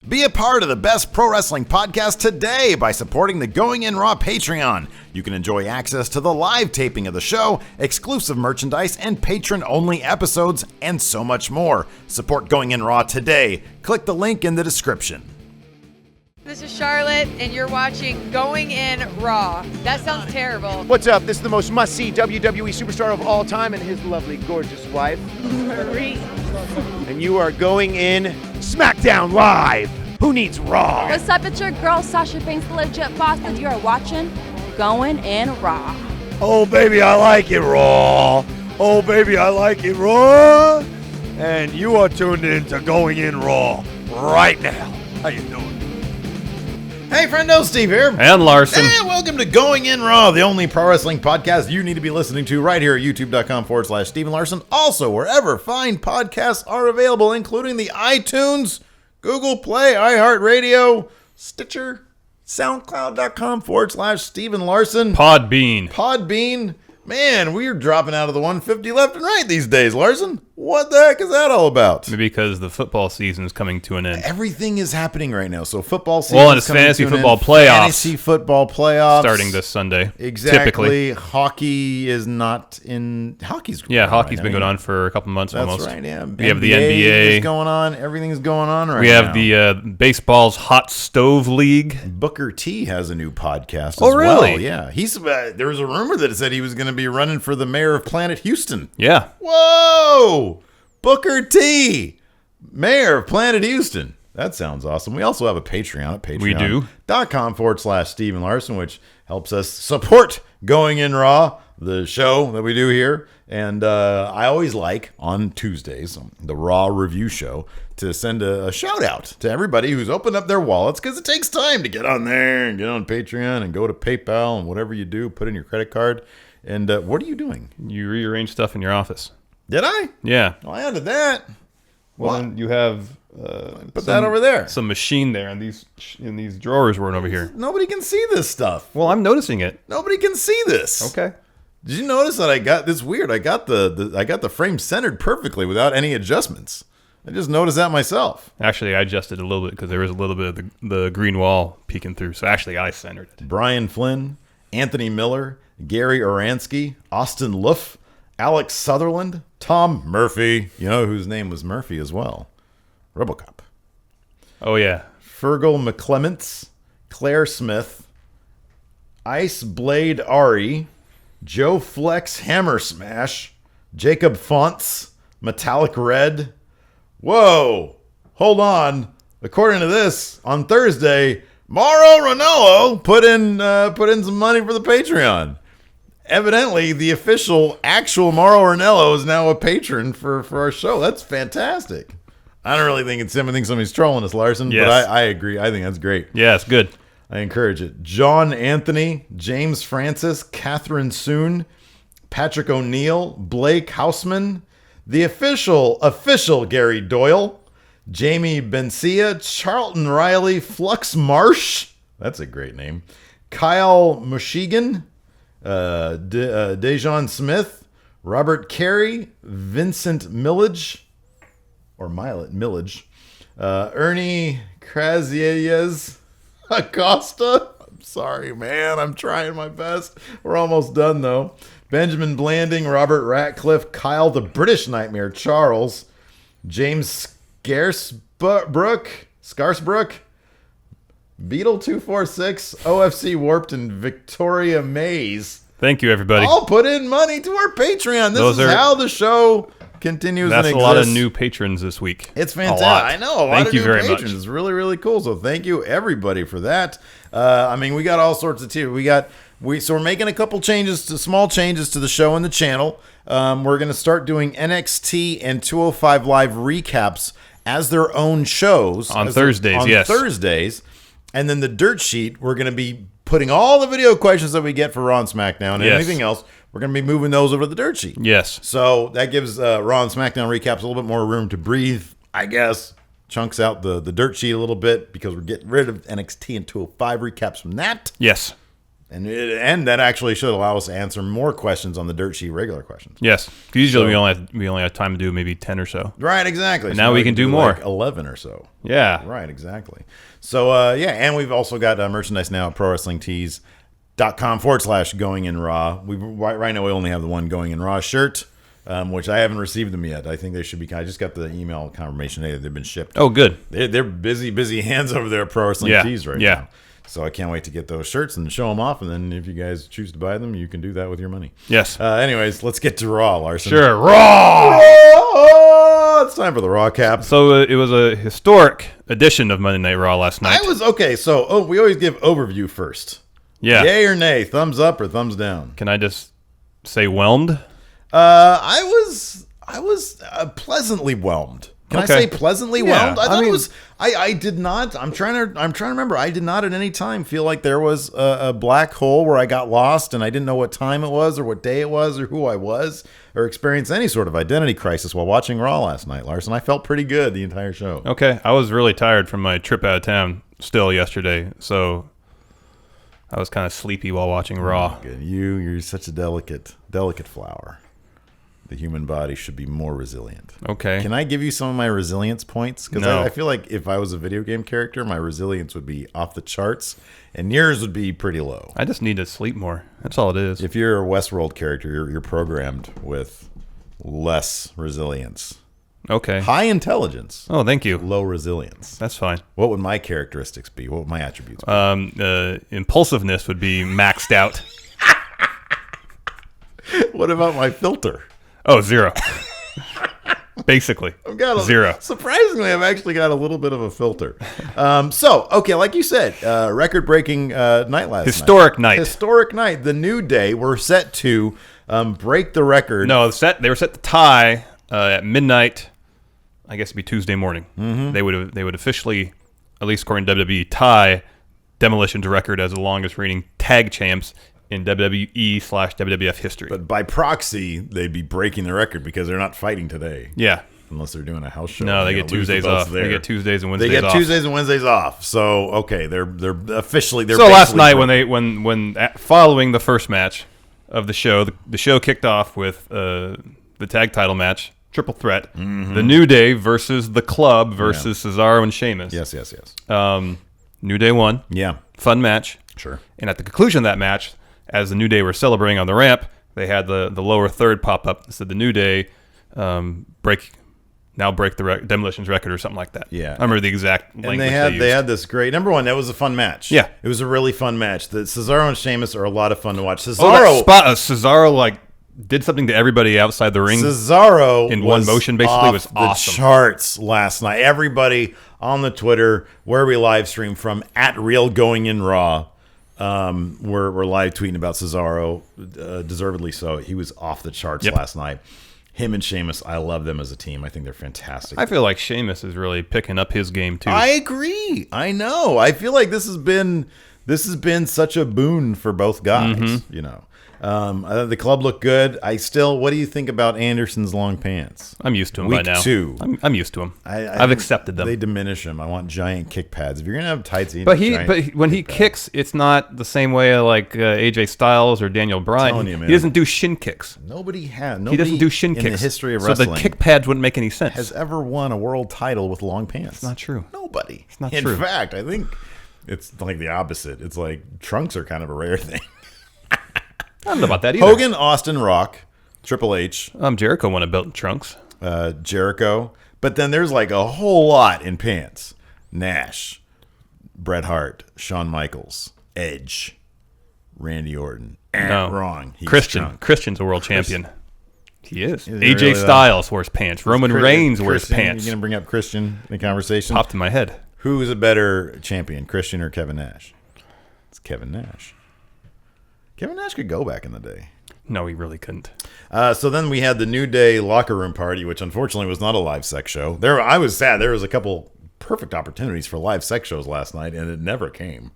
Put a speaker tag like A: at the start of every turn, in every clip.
A: Be a part of the best pro wrestling podcast today by supporting the Going In Raw Patreon. You can enjoy access to the live taping of the show, exclusive merchandise, and patron-only episodes, and so much more. Support Going In Raw today. Click the link in the description.
B: This is Charlotte, and you're watching Going In Raw. That sounds terrible.
C: What's up? This is the most must-see WWE superstar of all time and his lovely, gorgeous wife,
B: Marie.
C: and you are going in SmackDown Live. Who needs Raw?
D: What's up? It's your girl, Sasha Banks, the legit boss, and you are watching Going In Raw.
C: Oh, baby, I like it Raw. Oh, baby, I like it Raw. And you are tuned in to Going In Raw right now. How you doing?
A: Hey, friendo, Steve here.
E: And Larson.
A: And welcome to Going In Raw, the only pro wrestling podcast you need to be listening to right here at youtube.com/Steven Larson. Also, wherever fine podcasts are available, including the iTunes, Google Play, iHeartRadio, Stitcher, SoundCloud.com/Steven Larson.
E: Podbean.
A: Man, we're dropping out of the 150 left and right these days, Larson. What the heck is that all about?
E: Maybe because the football season is coming to an end.
A: Everything is happening right now. So football season.
E: Well, and it's fantasy football playoffs.
A: Fantasy football playoffs
E: Starting this Sunday.
A: Exactly.
E: Typically.
A: Hockey is not in. Hockey's
E: Yeah,
A: going
E: hockey's
A: on
E: been
A: right
E: going
A: now.
E: on for a couple months
A: That's
E: almost.
A: right, yeah.
E: We have the NBA.
A: is going on. Everything's going on right now.
E: We have the baseball's Hot Stove League.
A: Booker T has a new podcast
E: Oh,
A: as well.
E: really?
A: Yeah. He's there was a rumor that it said he was going to be running for the mayor of Planet Houston.
E: Yeah.
A: Whoa! Booker T, mayor of Planet Houston. That sounds awesome. We also have a Patreon at patreon.com/Steven Larson, which helps us support Going In Raw, the show that we do here. And I always like, on Tuesdays, the Raw review show, to send a shout out to everybody who's opened up their wallets, because it takes time to get on there and get on Patreon and go to PayPal and whatever you do, put in your credit card. And what are you doing?
E: You rearrange stuff in your office.
A: Did I?
E: Yeah.
A: Oh, I added that.
E: Well,
A: What?
E: then you have
A: Put that over there.
E: some machine there, and these drawers weren't over here.
A: Nobody can see this stuff.
E: Well, I'm noticing it.
A: Nobody can see this.
E: Okay.
A: Did you notice that I got this weird? I got the frame centered perfectly without any adjustments. I just noticed that myself.
E: Actually, I adjusted a little bit because there was a little bit of the green wall peeking through. So actually, I centered it.
A: Brian Flynn, Anthony Miller, Gary Oransky, Austin Luff, Alex Sutherland, Tom Murphy. You know whose name was Murphy as well? RoboCop.
E: Oh, yeah.
A: Fergal McClements, Claire Smith, Ice Blade Ari, Joe Flex Hammer Smash, Jacob Fonts, Metallic Red. Whoa! Hold on. According to this, on Thursday, Mauro Ranallo put in some money for the Patreon. Evidently, the actual Mauro Ranallo is now a patron for our show. That's fantastic. I don't really think it's him. I think somebody's trolling us, Larson.
E: Yes.
A: But I agree. I think that's great.
E: Yeah, it's good.
A: I encourage it. John Anthony, James Francis, Catherine Soon, Patrick O'Neill, Blake Hausman, the official Gary Doyle, Jamie Bencia, Charlton Riley, Flux Marsh. That's a great name. Kyle Mushigan, Dejon Smith, Robert Carey, Vincent Millage, Ernie Kraziez Acosta. I'm sorry, man. I'm trying my best. We're almost done, though. Benjamin Blanding, Robert Ratcliffe, Kyle the British Nightmare Charles, James Scarsbrook, Beetle 246, OFC Warped, and Victoria Mays.
E: Thank you, everybody.
A: All put in money to our Patreon. This is how the show continues and exists.
E: That's a lot of new patrons this week.
A: It's fantastic. I know. A lot of new
E: very
A: patrons.
E: much.
A: It's really, really cool. So thank you, everybody, for that. We got all sorts of tiers. So we're making a couple small changes to the show and the channel. We're going to start doing NXT and 205 Live recaps as their own shows.
E: On Thursdays.
A: And then the dirt sheet, we're going to be putting all the video questions that we get for Raw and SmackDown and anything else. We're going to be moving those over to the dirt sheet.
E: Yes.
A: So that gives Raw and SmackDown recaps a little bit more room to breathe, I guess. Chunks out the dirt sheet a little bit because we're getting rid of NXT and 205 recaps from that.
E: Yes.
A: And that actually should allow us to answer more questions on the Dirt Sheet regular questions.
E: Yes. Usually we only have time to do maybe 10 or so.
A: Right, exactly.
E: And now we can do more.
A: Like 11 or so.
E: Yeah.
A: Right, exactly. So, and we've also got merchandise now at ProWrestlingTees.com/Going in Raw. Right now we only have the one Going in Raw shirt, which I haven't received them yet. I think they should be. I just got the email confirmation today that they've been shipped.
E: Oh, good.
A: They're busy hands over there at Pro Wrestling Tees right now. So I can't wait to get those shirts and show them off. And then if you guys choose to buy them, you can do that with your money.
E: Yes.
A: Anyways, let's get to Raw, Larson.
E: Sure. Raw!
A: It's time for the Raw cap.
E: So it was a historic edition of Monday Night Raw last night.
A: So we always give overview first.
E: Yeah.
A: Yay or nay? Thumbs up or thumbs down?
E: Can I just say whelmed?
A: I was pleasantly whelmed. Can I say pleasantly whelmed? I thought it was. I did not. I'm trying to remember. I did not at any time feel like there was a black hole where I got lost and I didn't know what time it was or what day it was or who I was or experience any sort of identity crisis while watching Raw last night, Larson. I felt pretty good the entire show.
E: Okay, I was really tired from my trip out of town still yesterday, so I was kind of sleepy while watching Raw.
A: Good. You're such a delicate flower. The human body should be more resilient.
E: Okay.
A: Can I give you some of my resilience points? Because
E: No.
A: I feel like if I was a video game character, my resilience would be off the charts, and yours would be pretty low.
E: I just need to sleep more. That's all it is.
A: If you're a Westworld character, you're programmed with less resilience.
E: Okay.
A: High intelligence,
E: Oh, thank you.
A: low resilience.
E: That's fine.
A: What would my characteristics be? What would my attributes be?
E: Impulsiveness would be maxed out.
A: What about my filter?
E: Oh, 0. Basically.
A: I've got
E: 0.
A: Surprisingly, I've actually got a little bit of a filter. Okay, like you said, record-breaking night last night.
E: Historic night.
A: Historic night. The New Day were set to break the record.
E: No, they were set to tie at midnight. I guess it'd be Tuesday morning.
A: Mm-hmm.
E: They would officially, at least according to WWE, tie Demolition's record as the longest reigning tag champs in WWE/WWF history.
A: But by proxy, they'd be breaking the record because they're not fighting today.
E: Yeah.
A: Unless they're doing a house show.
E: No, they
A: They're
E: get
A: gonna lose the
E: Tuesdays
A: belts
E: off.
A: there.
E: They get Tuesdays and Wednesdays off.
A: They get Tuesdays and Wednesdays off. So okay, they're officially
E: So last night when following the first match of the show, the show kicked off with the tag title match, triple threat, the New Day versus the Club versus Cesaro and Sheamus.
A: Yes.
E: New Day won.
A: Yeah.
E: Fun match.
A: Sure.
E: And at the conclusion of that match, as the New Day were celebrating on the ramp, they had the lower third pop up that said the New Day break the Demolition's record or something like that.
A: Yeah.
E: I remember the exact language
A: And they
E: used.
A: had this great number one. That was a fun match.
E: Yeah.
A: It was a really fun match. The Cesaro and Sheamus are a lot of fun to watch.
E: that
A: Cesaro
E: spot, Cesaro did something to everybody outside the ring.
A: Cesaro
E: in one
A: was
E: motion, basically,
A: off
E: was
A: the
E: awesome.
A: charts last night. Everybody on the Twitter where we live stream from at Real Going in Raw. We're live tweeting about Cesaro, deservedly so. He was off the charts last night. Him and Sheamus, I love them as a team. I think they're fantastic.
E: I feel like Sheamus is really picking up his game too.
A: I agree. I know. I feel like this has been such a boon for both guys. You know, the club looked good. What do you think about Anderson's long pants?
E: I'm used to him
A: Week
E: by now.
A: 2.
E: I'm used to him. I've
A: think
E: accepted them.
A: They diminish him. I want giant kick pads. If you're gonna have tights, you
E: But
A: need
E: when he kicks, it's not the same way like AJ Styles or Daniel Bryan.
A: telling you, man.
E: He doesn't do shin kicks.
A: Nobody
E: He doesn't do shin kicks
A: in the history of
E: so
A: wrestling.
E: the kick pads wouldn't make any sense.
A: has ever won a world title with long pants.
E: It's not true.
A: Nobody. It's
E: not
A: in
E: true.
A: fact, I think it's like the opposite. It's like trunks are kind of a rare thing.
E: I don't know about that either.
A: Hogan, Austin, Rock, Triple H,
E: Jericho won a belt in trunks.
A: Jericho. But then there's like a whole lot in pants. Nash, Bret Hart, Shawn Michaels, Edge, Randy Orton.
E: No.
A: Wrong. He's
E: Christian.
A: drunk.
E: Christian's a world champion. He is.
A: he
E: AJ
A: really,
E: Styles wears pants. Roman Reigns wears
A: Christian,
E: pants.
A: You going to bring up Christian in the conversation?
E: Popped in my head.
A: Who is a better champion, Christian or Kevin Nash? It's Kevin Nash. Kevin Nash could go back in the day.
E: No, he really couldn't.
A: So then we had the New Day locker room party, which unfortunately was not a live sex show. I was sad. There was a couple perfect opportunities for live sex shows last night, and it never came.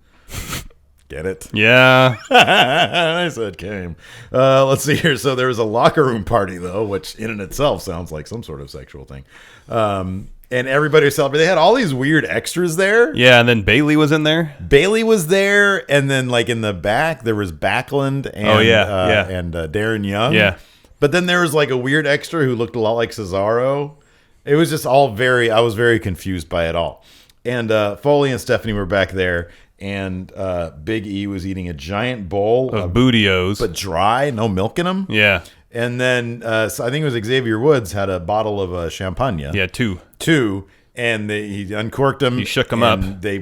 A: Get it?
E: Yeah.
A: I said came. Let's see here. So there was a locker room party, though, which in and itself sounds like some sort of sexual thing. and everybody was celebrating. They had all these weird extras there.
E: Yeah, and then Bailey was in there.
A: Bailey was there, and then like in the back there was Backlund and and Darren Young.
E: Yeah,
A: but then there was like a weird extra who looked a lot like Cesaro. It was just all I was very confused by it all. And Foley and Stephanie were back there, and Big E was eating a giant bowl
E: of Bootios,
A: but dry, no milk in them.
E: Yeah.
A: And then so I think it was Xavier Woods had a bottle of champagne.
E: Yeah, two,
A: and he uncorked them.
E: He shook them up.
A: They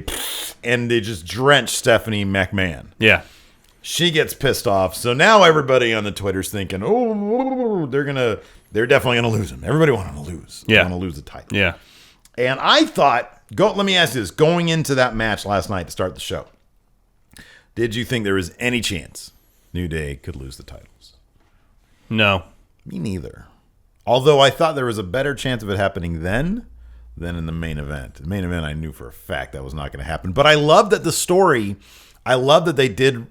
A: just drenched Stephanie McMahon.
E: Yeah.
A: She gets pissed off. So now everybody on the Twitter's thinking, oh, they're definitely gonna lose him. Everybody wanted to lose.
E: Yeah.
A: They want to lose the title.
E: Yeah.
A: And I thought, let me ask you this: going into that match last night to start the show, did you think there was any chance New Day could lose the titles?
E: No.
A: Me neither. Although I thought there was a better chance of it happening then than in the main event. The main event, I knew for a fact that was not going to happen. But I love that the story. I love that they did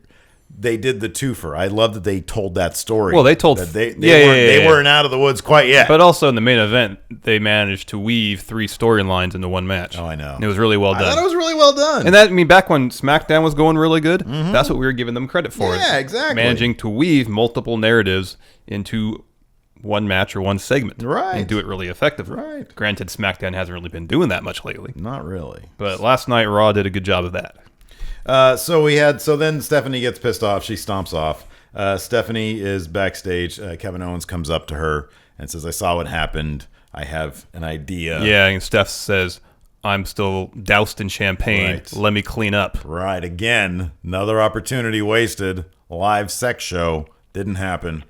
A: the twofer. I love that they told that story.
E: Well, they told
A: that they weren't out of the woods quite yet.
E: But also in the main event, they managed to weave 3 storylines into one match.
A: Oh, I know.
E: And it was really well done.
A: I thought it was really well done.
E: And that, I mean, back when SmackDown was going really good, that's what we were giving them credit for.
A: Yeah, exactly.
E: Managing to weave multiple narratives into one match or one segment.
A: Right.
E: And do it really effectively.
A: Right.
E: Granted, SmackDown hasn't really been doing that much lately.
A: Not really.
E: But last night, Raw did a good job of that.
A: So then Stephanie gets pissed off. She stomps off. Stephanie is backstage. Kevin Owens comes up to her and says, I saw what happened. I have an idea.
E: Yeah, and Steph says, I'm still doused in champagne.
A: Right.
E: Let me clean up.
A: Right. Again, another opportunity wasted. Live sex show. Didn't happen.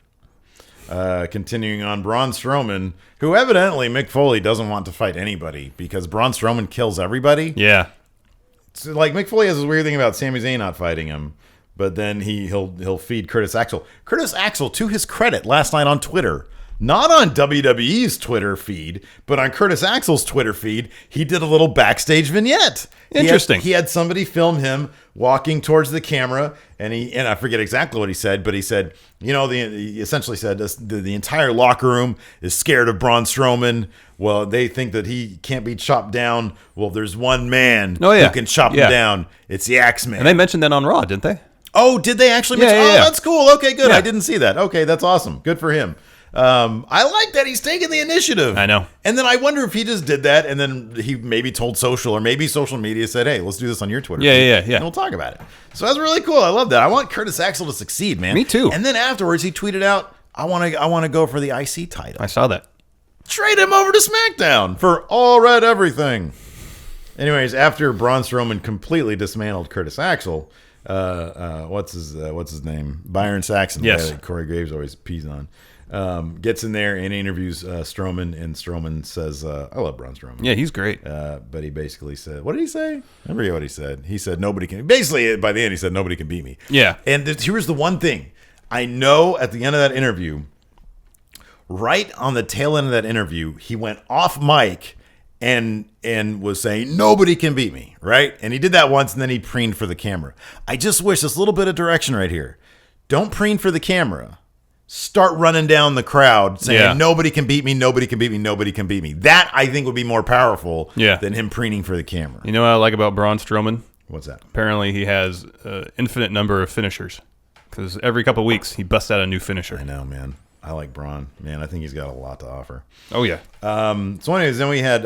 A: Continuing on, Braun Strowman, who evidently Mick Foley doesn't want to fight anybody because Braun Strowman kills everybody.
E: Yeah.
A: So, like, Mick Foley has this weird thing about Sami Zayn not fighting him, but then he'll feed Curtis Axel. Curtis Axel, to his credit, last night on Twitter, not on WWE's Twitter feed, but on Curtis Axel's Twitter feed, he did a little backstage vignette.
E: Interesting.
A: He had somebody film him walking towards the camera, and I forget exactly what he said, but he said, he essentially said the entire locker room is scared of Braun Strowman. Well, they think that he can't be chopped down. Well, there's one man who can chop him down. It's the Axeman.
E: And they mentioned that on Raw, didn't they?
A: Oh, did they actually mention?
E: Yeah.
A: That's cool. Okay, good.
E: Yeah.
A: I didn't see that. Okay, that's awesome. Good for him. I like that he's taking the initiative.
E: I know.
A: And then I wonder if he just did that, and then he maybe told social, or maybe social media said, "Hey, let's do this on your Twitter."
E: Yeah.
A: And we'll talk about it. So that's really cool. I love that. I want Curtis Axel to succeed, man.
E: Me too.
A: And then afterwards, he tweeted out, "I want to go for the IC title.
E: I saw that.
A: Trade him over to SmackDown for all red everything." Anyways, after Braun Strowman completely dismantled Curtis Axel, what's his name? Byron Saxon.
E: Yes.
A: That Corey Graves always pees on. Gets in there and interviews Strowman, and Strowman says, I love Braun Strowman.
E: Yeah, he's great.
A: But he basically said, what did he say? I forget what he said. He said, nobody can. Basically, by the end, he said, nobody can beat me.
E: Yeah.
A: And here's the one thing. I know at the end of that interview, right on the tail end of that interview, he went off mic and was saying, nobody can beat me, right? And he did that once, and then he preened for the camera. I just wish this little bit of direction right here. Don't preen for the camera. Start running down the crowd saying, nobody can beat me, nobody can beat me, nobody can beat me. That, I think, would be more powerful than him preening for the camera.
E: You know what I like about Braun Strowman?
A: What's that?
E: Apparently he has an infinite number of finishers. Because every couple of weeks, he busts out a new finisher.
A: I know, man. I like Braun. Man, I think he's got a lot to offer.
E: Oh, yeah.
A: So anyways, then we had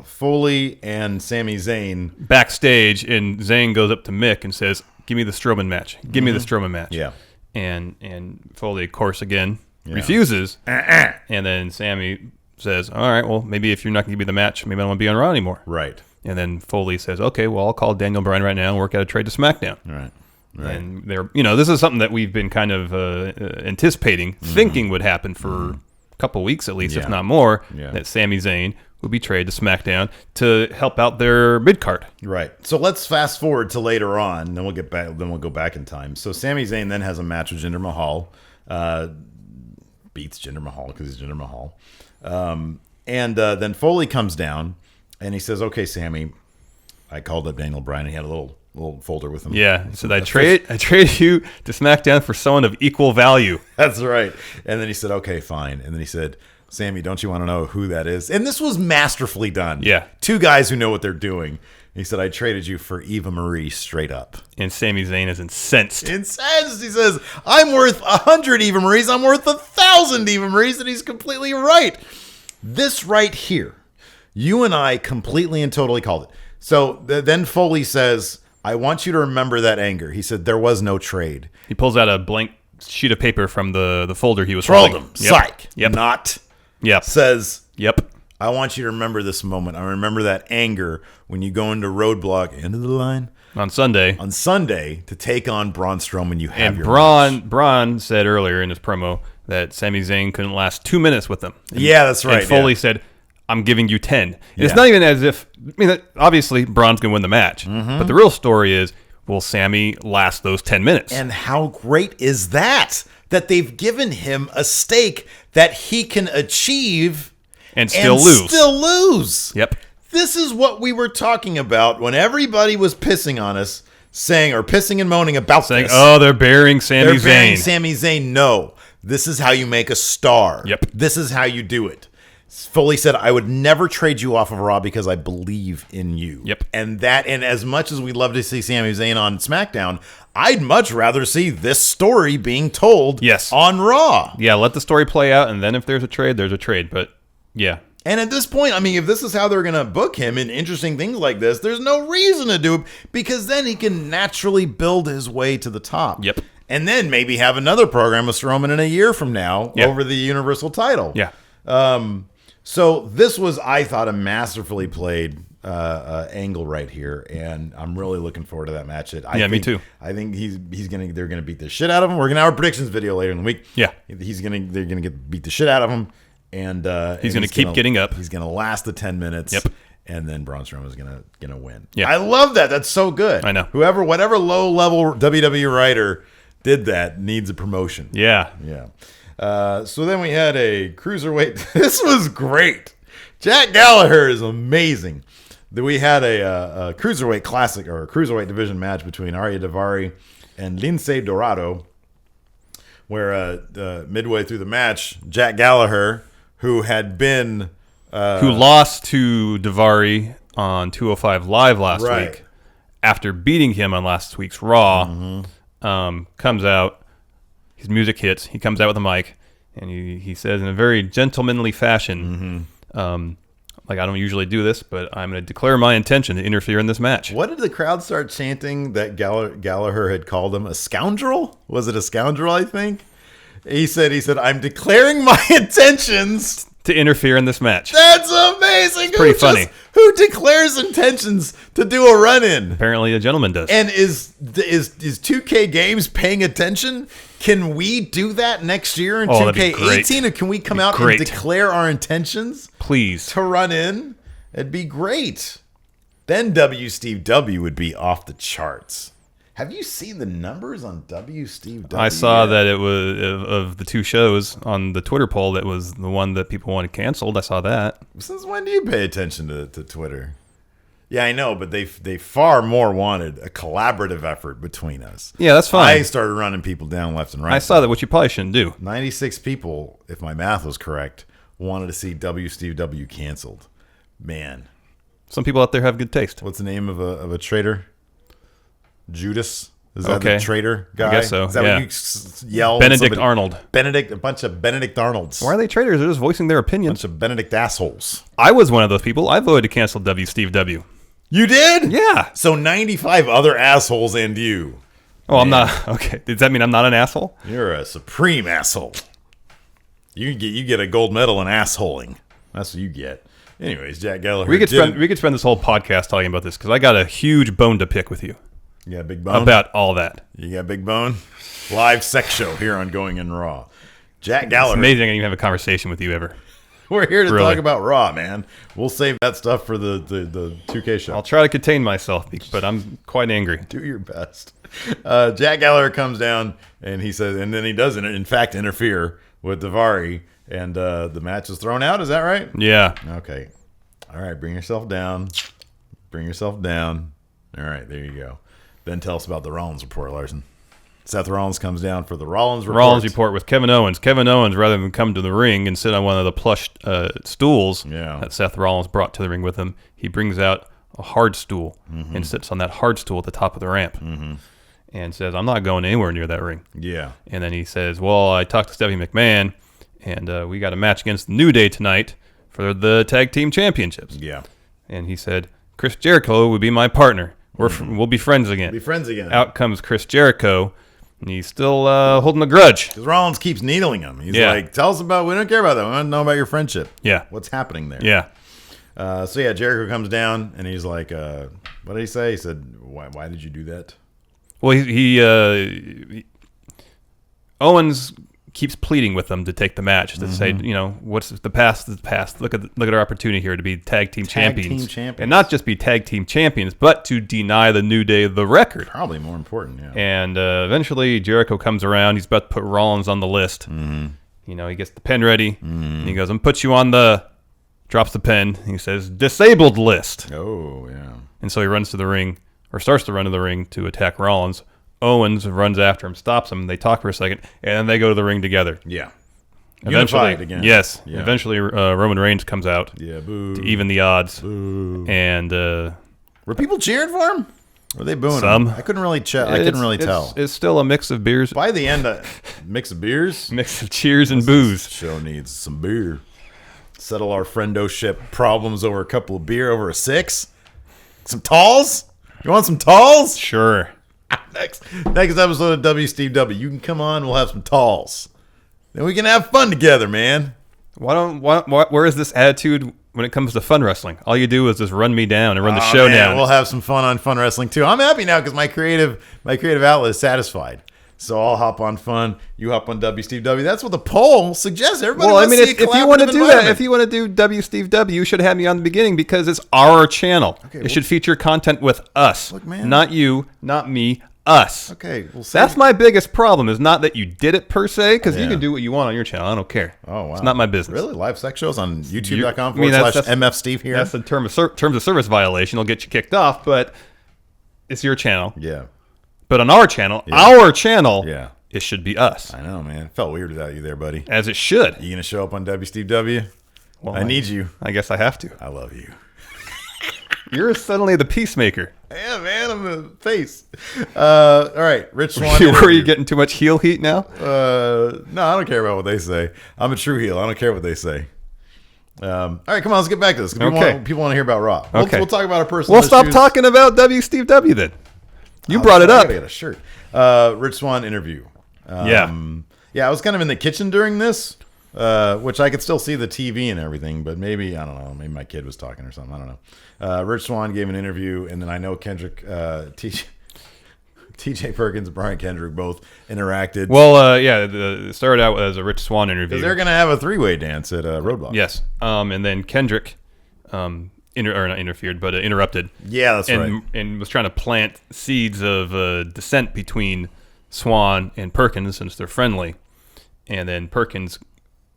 A: Foley and Sami Zayn.
E: Backstage, and Zayn goes up to Mick and says, give me the Strowman match. Give me the Strowman match.
A: Yeah.
E: And Foley, of course, again, refuses. And then Sami says, all right, well, maybe if you're not going to give me the match, maybe I don't want to be on Raw anymore.
A: Right.
E: And then Foley says, okay, well, I'll call Daniel Bryan right now and work out a trade to SmackDown.
A: Right.
E: And this is something that we've been kind of anticipating, thinking would happen for a couple weeks at least, if not more, that Sami Zayn would be traded to SmackDown to help out their mid-card.
A: Right. So let's fast forward to later on, then we'll get back. Then we'll go back in time. So Sami Zayn then has a match with Jinder Mahal, beats Jinder Mahal because he's Jinder Mahal, and then Foley comes down and he says, "Okay, Sami, I called up Daniel Bryan. And he had a little folder with him.
E: Yeah, he said, I trade you to SmackDown for someone of equal value."
A: That's right. And then he said, okay, fine. And then he said, Sammy, don't you want to know who that is? And this was masterfully done.
E: Yeah.
A: Two guys who know what they're doing. He said, I traded you for Eva Marie straight up.
E: And Sami Zayn is incensed.
A: Incensed. He says, I'm worth 100 Eva Maries. I'm worth 1,000 Eva Maries. And he's completely right. This right here, you and I completely and totally called it. So then Foley says, I want you to remember that anger. He said, there was no trade.
E: He pulls out a blank sheet of paper from the folder he was
A: Trolled
E: holding.
A: him. Psych.
E: Yep.
A: Not.
E: Yep.
A: Says,
E: Yep.
A: I want you to remember this moment. I remember that anger when you go into Roadblock, end of the line,
E: On Sunday.
A: to take on Braun Strowman. You have
E: And
A: your
E: Braun said earlier in his promo that Sami Zayn couldn't last 2 minutes with him.
A: Yeah, that's right.
E: And Foley
A: yeah.
E: said, I'm giving you 10. And It's
A: Yeah.
E: not even as if, obviously Braun's going to win the match.
A: Mm-hmm.
E: But the real story is, will Sami last those 10 minutes?
A: And how great is that? That they've given him a stake that he can achieve
E: and still lose.
A: Still lose.
E: Yep.
A: This is what we were talking about when everybody was pissing on us, pissing and moaning about
E: Saying,
A: this.
E: oh, they're burying Sami
A: They're burying
E: Zayn.
A: Sami Zayn. No, this is how you make a star.
E: Yep.
A: This is how you do it. Foley said, I would never trade you off of Raw because I believe in you.
E: Yep.
A: And as much as we'd love to see Sami Zayn on SmackDown, I'd much rather see this story being told on Raw.
E: Yeah, let the story play out, and then if there's a trade, there's a trade. But, yeah.
A: And at this point, I mean, if this is how they're going to book him in interesting things like this, there's no reason to do it because then he can naturally build his way to the top.
E: Yep.
A: And then maybe have another program with Strowman in a year from now over the Universal title.
E: Yeah.
A: So this was, I thought, a masterfully played angle right here, and I'm really looking forward to that match.
E: Me too.
A: I think they're gonna beat the shit out of him. We're gonna have our predictions video later in the week.
E: Yeah,
A: they're gonna beat the shit out of him, and
E: he's gonna keep getting up.
A: He's gonna last the 10 minutes.
E: Yep.
A: And then Braun Strowman is gonna win.
E: Yeah.
A: I love that. That's so good.
E: I know.
A: Whatever low level WWE writer did that needs a promotion.
E: Yeah.
A: Yeah. So then we had a cruiserweight. This was great. Jack Gallagher is amazing. Then we had a cruiserweight classic or a cruiserweight division match between Arya Daivari and Lince Dorado, where midway through the match, Jack Gallagher, who had been
E: who lost to Daivari on 205 Live last week after beating him on last week's Raw, comes out. His music hits. He comes out with a mic, and he says in a very gentlemanly fashion, like, I don't usually do this, but I'm going to declare my intention to interfere in this match.
A: What did the crowd start chanting that Gallagher had called him? A scoundrel? Was it a scoundrel, I think? He said, I'm declaring my intentions
E: to interfere in this match.
A: That's amazing.
E: It's pretty funny.
A: Who declares intentions to do a run-in?
E: Apparently a gentleman does.
A: And is 2K Games paying attention? Can we do that next year in 2K18? Or can we come out and declare our intentions?
E: Please.
A: To run in? It'd be great. Then Steve W would be off the charts. Have you seen the numbers on Steve W?
E: I saw that it was of the two shows on the Twitter poll. That was the one that people wanted canceled. I saw that.
A: Since when do you pay attention to Twitter? Yeah, I know, but they far more wanted a collaborative effort between us.
E: Yeah, that's fine.
A: I started running people down left and right.
E: I saw that, which you probably shouldn't do.
A: 96 people, if my math was correct, wanted to see Steve W canceled. Man,
E: some people out there have good taste.
A: What's the name of a traitor? Judas? Is that the traitor guy?
E: I guess so.
A: Is that what you yell?
E: Benedict Arnold.
A: A bunch of Benedict Arnolds.
E: Why are they traitors? They're just voicing their opinions.
A: A bunch of Benedict assholes.
E: I was one of those people. I voted to cancel Steve W.
A: You did?
E: Yeah.
A: So 95 other assholes and you.
E: Oh, I'm not. Okay. Does that mean I'm not an asshole?
A: You're a supreme asshole. You get a gold medal in assholing. That's what you get. Anyways, Jack Gallagher.
E: We could spend this whole podcast talking about this because I got a huge bone to pick with you.
A: You got a big bone?
E: About all that.
A: You got a big bone? Live sex show here on Going In Raw. Jack Gallagher.
E: It's amazing I can even have a conversation with you ever.
A: We're here to talk about Raw, man. We'll save that stuff for the 2K show.
E: I'll try to contain myself, but I'm quite angry.
A: Do your best. Jack Gallagher comes down, and he says, and then he does, in fact, interfere with Daivari, and the match is thrown out. Is that right?
E: Yeah.
A: Okay. All right, bring yourself down. Bring yourself down. All right, there you go. Then tell us about the Rollins report, Larson. Seth Rollins comes down for the Rollins
E: report with Kevin Owens. Kevin Owens, rather than come to the ring and sit on one of the plush stools that Seth Rollins brought to the ring with him, he brings out a hard stool and sits on that hard stool at the top of the ramp and says, I'm not going anywhere near that ring.
A: Yeah.
E: And then he says, well, I talked to Stephanie McMahon, and we got a match against the New Day tonight for the tag team championships.
A: Yeah.
E: And he said, Chris Jericho would be my partner. We'll be friends again. Out comes Chris Jericho. And he's still holding a grudge.
A: Because Rollins keeps needling him. He's like, tell us we don't care about that. We want to know about your friendship.
E: Yeah.
A: What's happening there?
E: Yeah.
A: Jericho comes down, and he's like, what did he say? He said, why did you do that?
E: Well, he Owens keeps pleading with them to take the match, to say, what's the past is the past. Look at our opportunity here to be tag team champions. And not just be tag team champions, but to deny the New Day the record.
A: Probably more important, yeah.
E: And eventually Jericho comes around. He's about to put Rollins on the list. He gets the pen ready. And he goes, I'm put you on drops the pen. He says, disabled list.
A: Oh, yeah.
E: And so he runs to the ring, or starts to run to the ring to attack Rollins. Owens runs after him, stops him. They talk for a second, and then they go to the ring together.
A: Yeah.
E: Eventually,
A: Unified again.
E: Yes.
A: Yeah.
E: Eventually, Roman Reigns comes out to even the odds.
A: Boo.
E: And
A: were people cheering for him? Or were they booing
E: some?
A: him? I couldn't really tell.
E: It's still a mix of beers.
A: By the end, mix of beers?
E: Mix of cheers and booze.
A: This show needs some beer. Settle our friendoship problems over a couple of beer over a 6. Some talls? You want some talls?
E: Sure.
A: Next episode of W Steve W. You can come on. We'll have some talls. Then we can have fun together, man.
E: Where is this attitude when it comes to fun wrestling? All you do is just run me down and run the show down.
A: We'll have some fun on fun wrestling too. I'm happy now because my creative outlet is satisfied. So I'll hop on fun. You hop on W Steve W. That's what the poll suggests. Everybody. Well,
E: if you want to do that, if you want to do W Steve W, you should have me on the beginning because it's our channel. Okay, it should feature content with us. Look, man. Not you, not me, us.
A: Okay,
E: that's my biggest problem. Is not that you did it per se, because you can do what you want on your channel. I don't care.
A: Oh wow,
E: it's not my business.
A: Really, live sex shows on YouTube.com/MF Steve here.
E: That's a terms of service violation. It'll get you kicked off, but it's your channel.
A: Yeah.
E: But on our channel, it should be us.
A: I know, man. It felt weird without you there, buddy.
E: As it should.
A: You gonna show up on W Steve W? Well, I need you.
E: I guess I have to.
A: I love you.
E: You're suddenly the peacemaker.
A: Yeah, man. I'm the face. All right, Rich Swann.
E: Were you getting too much heel heat now?
A: No, I don't care about what they say. I'm a true heel. I don't care what they say. All right, come on. Let's get back to this. People want to hear about Raw. We'll talk about a person.
E: We'll stop talking about W Steve W then. You brought it up.
A: I gotta get a shirt. Rich Swann interview.
E: Yeah,
A: I was kind of in the kitchen during this, which I could still see the TV and everything, but maybe, I don't know, maybe my kid was talking or something. I don't know. Rich Swann gave an interview, and then I know Kendrick, TJ Perkins and Brian Kendrick both interacted.
E: Well, it started out as a Rich Swann interview.
A: They're going to have a 3-way dance at Roadblock.
E: Yes. And then Kendrick interrupted.
A: Yeah, that's right.
E: And was trying to plant seeds of dissent between Swann and Perkins since they're friendly. And then Perkins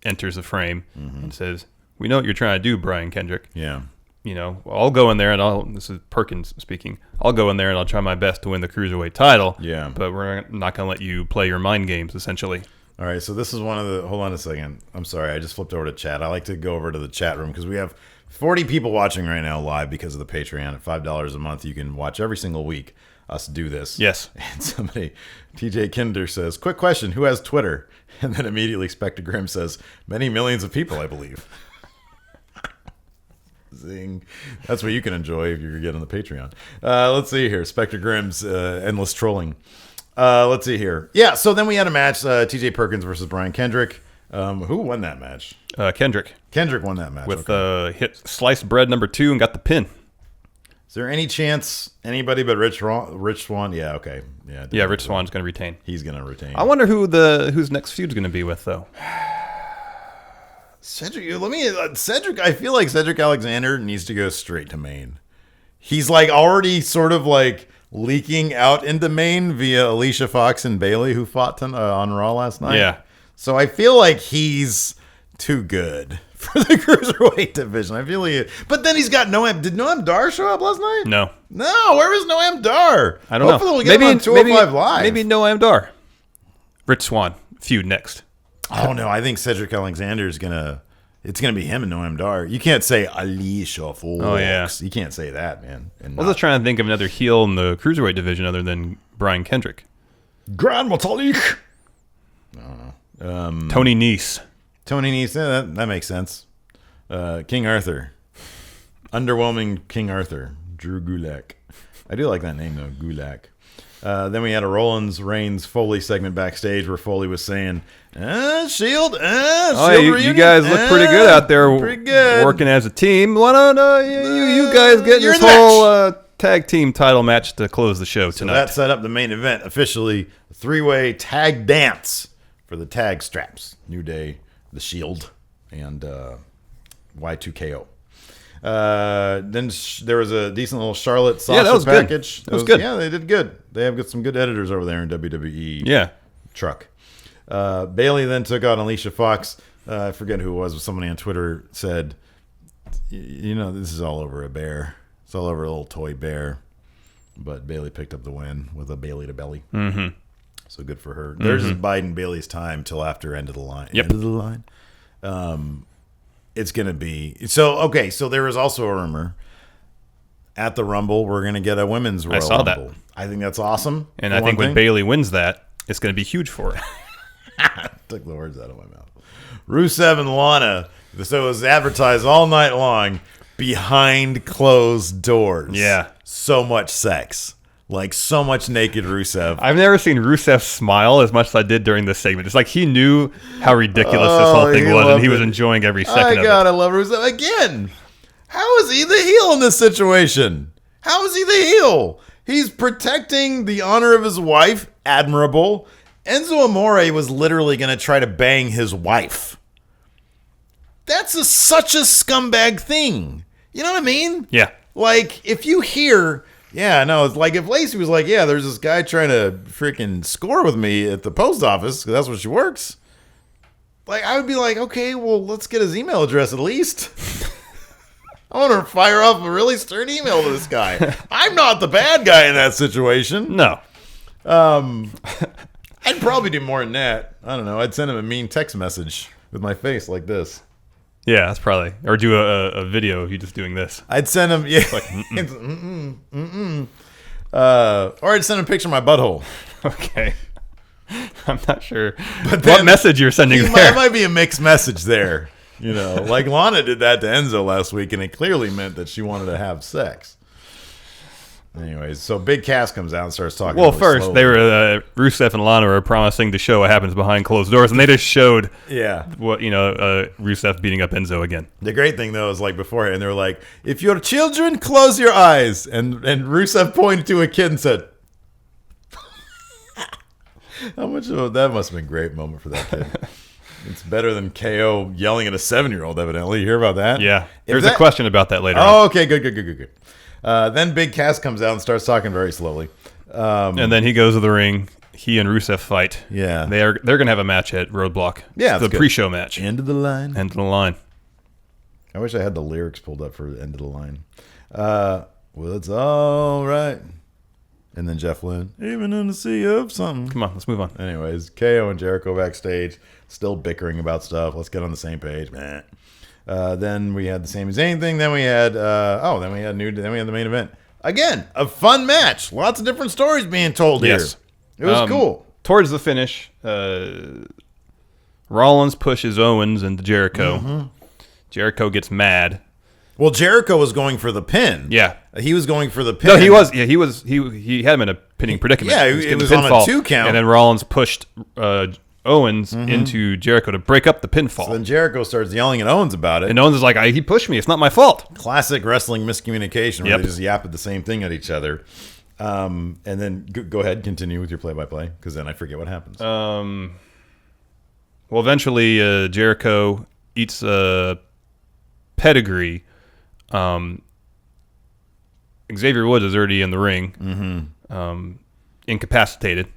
E: enters the frame and says, "We know what you're trying to do, Brian Kendrick.
A: Yeah.
E: I'll go in there and this is Perkins speaking, I'll go in there and I'll try my best to win the Cruiserweight title.
A: Yeah.
E: But we're not going to let you play your mind games, essentially."
A: All right, so this is one of the... Hold on a second. I'm sorry, I just flipped over to chat. I like to go over to the chat room because we have 40 people watching right now live because of the Patreon. At $5 a month, you can watch every single week us do this.
E: Yes.
A: And somebody, TJ Kinder says, "Quick question, who has Twitter?" And then immediately Spectre Grimm says, "Many millions of people, I believe." Zing. That's what you can enjoy if you get on the Patreon. Let's see here. Spectre Grimm's endless trolling. Let's see here. Yeah, so then we had a match, TJ Perkins versus Brian Kendrick. Who won that match?
E: Kendrick.
A: Kendrick won that match.
E: With hit sliced bread number 2 and got the pin.
A: Is there any chance anybody but Rich Swann? Yeah, okay.
E: Yeah, Rich Swann's going to retain.
A: He's going to retain.
E: I wonder whose next feud's going to be with, though.
A: Cedric, I feel like Cedric Alexander needs to go straight to Maine. He's like already sort of like leaking out into Maine via Alicia Fox and Bayley, who fought on Raw last night.
E: Yeah.
A: So I feel like he's too good for the Cruiserweight division. I feel like but then he's got Noam. Did Noam Dar show up last night?
E: No.
A: Where is Noam Dar?
E: I don't know.
A: Hopefully we'll get him on 205 Live.
E: Maybe Noam Dar. Rich Swann feud next.
A: Oh no, I think Cedric Alexander is gonna. It's gonna be him and Noam Dar. You can't say Alicia Fox.
E: Oh yeah,
A: you can't say that, man. And
E: I was just trying to think of another heel in the cruiserweight division other than Brian Kendrick.
A: Grand Metalik.
E: Tony Nese.
A: Tony Nese. Yeah, that makes sense. King Arthur. Underwhelming King Arthur. Drew Gulak. I do like that name though, Gulak. Then we had a Rollins, Reigns, Foley segment backstage where Foley was saying, Shield,
E: you guys look pretty good out there working as a team. Why don't you guys get this whole tag team title match to close the show tonight?
A: So that set up the main event, officially a 3-way tag dance for the tag straps. New Day, the Shield, and Y2KO. Then there was a decent little Charlotte Sasha
E: that was
A: package.
E: Good. That was good.
A: Yeah, they did good. They have got some good editors over there in WWE.
E: Yeah.
A: Truck. Bailey then took on Alicia Fox. I forget who it was, but somebody on Twitter said, this is all over a bear. It's all over a little toy bear. But Bailey picked up the win with a Bailey to belly.
E: Mm-hmm.
A: So good for her. There's biding Bailey's time till after end of the line.
E: Yep.
A: End of the line. It's going to be... So there was also a rumor. At the Rumble, we're going to get a women's Royal
E: saw
A: Rumble.
E: that.
A: I think that's awesome.
E: And I think when Bailey wins that, it's going to be huge for her.
A: Took the words out of my mouth. Rusev and Lana. So it was advertised all night long behind closed doors.
E: Yeah.
A: So much sex. Like so much naked Rusev.
E: I've never seen Rusev smile as much as I did during this segment. It's like he knew how ridiculous this whole thing was, and he was enjoying every second of it.
A: I love Rusev. Again, how is he the heel in this situation? How is he the heel? He's protecting the honor of his wife. Admirable. Enzo Amore was literally going to try to bang his wife. That's such a scumbag thing. You know what I mean?
E: Yeah.
A: Like, if you hear... Yeah, no, it's like if Lacey was like, yeah, there's this guy trying to freaking score with me at the post office, because that's where she works. Like, I would be like, okay, well, let's get his email address at least. I want to fire off a really stern email to this guy. I'm not the bad guy in that situation.
E: No.
A: I'd probably do more than that. I don't know. I'd send him a mean text message with my face like this.
E: Yeah, that's probably... Or do a video of you just doing this.
A: I'd send him... Yeah.
E: Like,
A: or I'd send him a picture of my butthole.
E: Okay. I'm not sure what message you're sending there.
A: There might be a mixed message there. Like Lana did that to Enzo last week, and it clearly meant that she wanted to have sex. Anyways, so Big Cass comes out and starts talking.
E: Well,
A: really
E: first,
A: slowly.
E: they were Rusev and Lana were promising to show what happens behind closed doors, and they just showed what Rusev beating up Enzo again.
A: The great thing, though, is like beforehand, they were like, if your children, close your eyes. And Rusev pointed to a kid and said, how much of that must have been a great moment for that kid. It's better than KO yelling at a 7-year-old, evidently. You hear about that?
E: Yeah. There's a question about that later
A: on.
E: on.
A: Okay, good. Then Big Cass comes out and starts talking very slowly.
E: And then he goes to the ring. He and Rusev fight.
A: Yeah.
E: They're going to have a match at Roadblock.
A: Yeah,
E: it's the pre-show match.
A: End of the line.
E: End of the line.
A: I wish I had the lyrics pulled up for the end of the line. Well, it's all right. And then Jeff Lynne, even in the sea of something.
E: Come on, let's move on.
A: Anyways, KO and Jericho backstage, still bickering about stuff. Let's get on the same page. Then we had the Sami Zayn thing. Then we had then we had the main event. Again, a fun match. Lots of different stories being told here. It was cool.
E: Towards the finish, Rollins pushes Owens into Jericho.
A: Mm-hmm.
E: Jericho gets mad.
A: Well, Jericho was going for the pin.
E: Yeah.
A: He was going for the pin.
E: No, he was. Yeah, he was. He had him in a pinning predicament.
A: Yeah, it was on a 2 count.
E: And then Rollins pushed Owens into Jericho to break up the pinfall.
A: So then Jericho starts yelling at Owens about it.
E: And Owens is like, he pushed me. It's not my fault.
A: Classic wrestling miscommunication where they just yap at the same thing at each other. And then go ahead, continue with your play-by-play, because then I forget what happens.
E: Well, eventually Jericho eats a pedigree. Xavier Woods is already in the ring, incapacitated.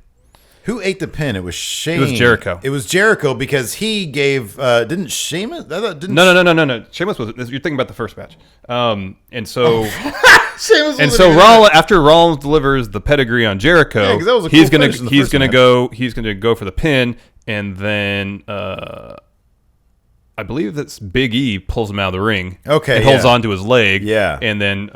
A: Who ate the pin? It was Shane.
E: It was Jericho.
A: It was Jericho because he gave. Didn't Sheamus?
E: No. Sheamus was. You're thinking about the first match. And so
A: Sheamus
E: And
A: wasn't
E: so
A: even
E: after Rollins delivers the pedigree on Jericho,
A: 'cause that was a
E: he's
A: cool
E: gonna
A: finish in the
E: he's
A: first
E: gonna
A: match.
E: go for the pin, and then I believe that's Big E pulls him out of the ring.
A: Okay,
E: and holds
A: yeah.
E: onto his leg.
A: Yeah.
E: and then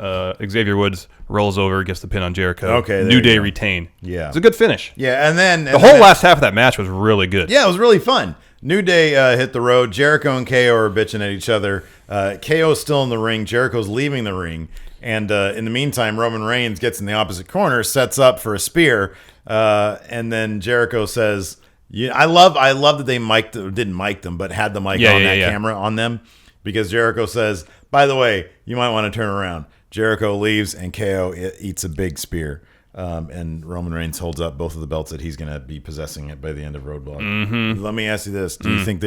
E: Xavier Woods rolls over, gets the pin on Jericho.
A: Okay, there
E: New
A: you
E: Day
A: go.
E: retain.
A: Yeah.
E: It's a good finish.
A: Yeah, and then
E: The whole last half of that match was really good.
A: Yeah, it was really fun. New Day hit the road. Jericho and KO are bitching at each other. KO's still in the ring. Jericho's leaving the ring. And in the meantime, Roman Reigns gets in the opposite corner, sets up for a spear. And then Jericho says, "Yeah, I love that they didn't mic them, but had the mic on that camera on them." Because Jericho says, "By the way, you might want to turn around." Jericho leaves, and KO eats a big spear. And Roman Reigns holds up both of the belts that he's going to be possessing it by the end of Roadblock.
E: Mm-hmm.
A: Let me ask you this: Do you think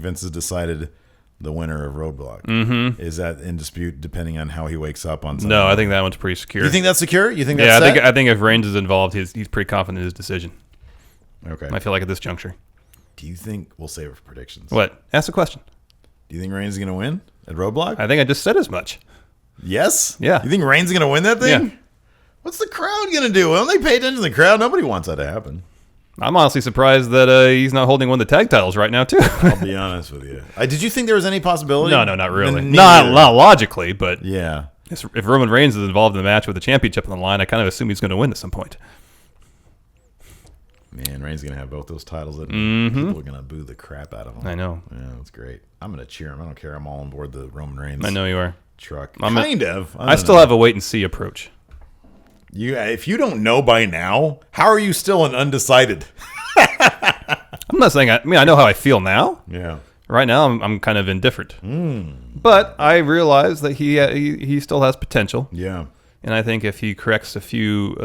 A: Vince has decided the winner of Roadblock?
E: Mm-hmm.
A: Is that in dispute depending on how he wakes up on Sunday?
E: No, I think that one's pretty secure.
A: You think that's secure? You think
E: Yeah,
A: that's set?
E: I think if Reigns is involved, he's pretty confident in his decision.
A: Okay.
E: I feel like at this juncture.
A: Do you think we'll save it for predictions?
E: What? Ask the question.
A: Do you think Reigns is going to win at Roadblock?
E: I think I just said as much.
A: Yes.
E: Yeah.
A: You think Reigns is going to win that thing?
E: Yeah.
A: What's the crowd going to do? Don't they pay attention to the crowd? Nobody wants that to happen.
E: I'm honestly surprised that he's not holding one of the tag titles right now, too.
A: I'll be honest with you. Did you think there was any possibility?
E: No, not really.
A: Then
E: Not
A: neither.
E: logically, but
A: Yeah.
E: if Roman Reigns is involved in the match with the championship on the line, I kind of assume he's going to win at some point.
A: Man, Reigns is going to have both those titles. That
E: Mm-hmm.
A: people are going to boo the crap out of him.
E: I know.
A: Yeah, that's great. I'm going to cheer him. I don't care. I'm all on board the Roman Reigns
E: I know you are.
A: truck.
E: I'm
A: kind of.
E: I still have a wait and see approach.
A: If you don't know by now, how are you still an undecided?
E: I'm not saying. I know how I feel now.
A: Yeah.
E: Right now, I'm kind of indifferent. But I realize that he still has potential.
A: Yeah.
E: And I think if he corrects a few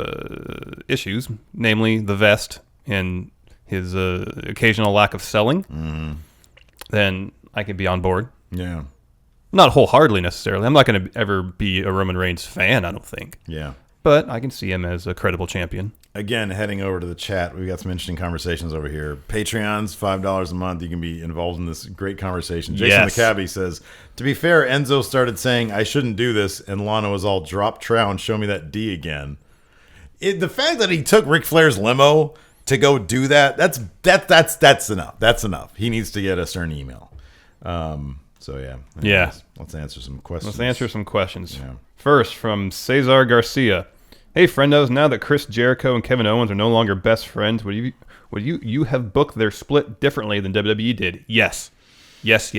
E: issues, namely the vest and his occasional lack of selling, then I could be on board.
A: Yeah.
E: Not wholeheartedly necessarily. I'm not going to ever be a Roman Reigns fan, I don't think.
A: Yeah.
E: But I can see him as a credible champion.
A: Again, heading over to the chat, we've got some interesting conversations over here. Patreons, $5 a month. You can be involved in this great conversation. Jason
E: Yes.
A: McCabe says, to be fair, Enzo started saying, I shouldn't do this, and Lana was all, drop trow and show me that D again. The fact that he took Ric Flair's limo to go do that's enough. That's enough. He needs to get a stern email. So, yeah. Anyways,
E: Yeah.
A: Let's answer some questions.
E: Let's answer some questions.
A: Yeah.
E: First, from Cesar Garcia. Hey, friendos, now that Chris Jericho and Kevin Owens are no longer best friends, would you have booked their split differently than WWE did? Yes. Yes.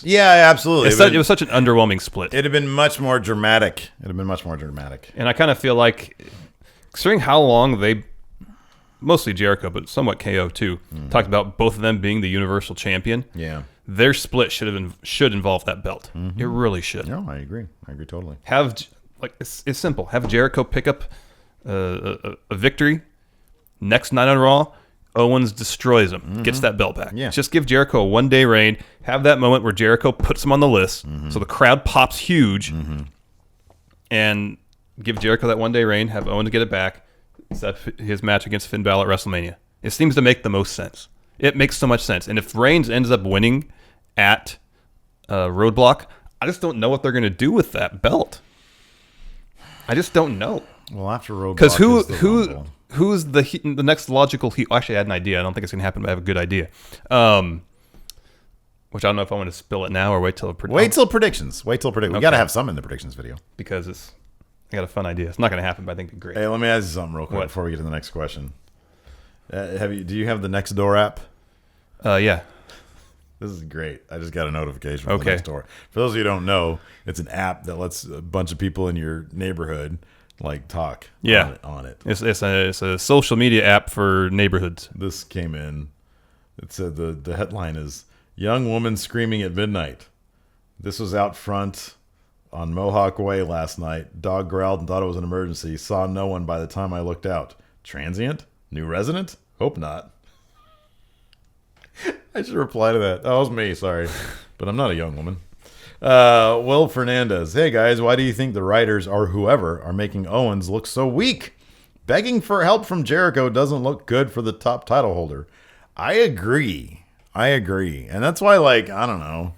A: Yeah, absolutely.
E: It was such an underwhelming split.
A: It'd have been much more dramatic.
E: And I kind of feel like, considering how long they, mostly Jericho, but somewhat KO too, talked about both of them being the Universal Champion.
A: Yeah.
E: Their split should involve that belt. It really should.
A: No, I agree. I agree totally.
E: It's simple. Have Jericho pick up a victory next night on Raw. Owens destroys him, gets that belt back.
A: Yeah.
E: Just give Jericho a one-day reign. Have that moment where Jericho puts him on the list, so the crowd pops huge, and give Jericho that one-day reign. Have Owens get it back. Set his match against Finn Balor at WrestleMania. It seems to make the most sense. It makes so much sense. And if Reigns ends up winning at Roadblock, I just don't know what they're going to do with that belt. I just don't know.
A: Well, after Roadblock,
E: Because
A: Rumble.
E: who's the next logical heel? Actually, I had an idea. I don't think it's going to happen, but I have a good idea. Which I don't know if I want to spill it now or wait till
A: predictions. We got to
E: Okay.
A: have some in the predictions video.
E: because I got a fun idea. It's not going to happen, but I think it'd be great.
A: Hey, let me ask you something real quick
E: What?
A: before we get to the next question. Do you have the Nextdoor app?
E: Yeah.
A: This is great. I just got a notification from
E: Okay.
A: the Nextdoor. For those of you who don't know, it's an app that lets a bunch of people in your neighborhood talk
E: Yeah.
A: on it.
E: It's a social media app for neighborhoods.
A: This came in. It said the headline is "Young Woman Screaming at Midnight." This was out front on Mohawk Way last night. Dog growled and thought it was an emergency. Saw no one by the time I looked out. Transient? New resident? Hope not. I should reply to that. Oh, it was me, sorry. But I'm not a young woman. Will Fernandez. Hey, guys, why do you think the writers or whoever are making Owens look so weak? Begging for help from Jericho doesn't look good for the top title holder. I agree. And that's why, I don't know.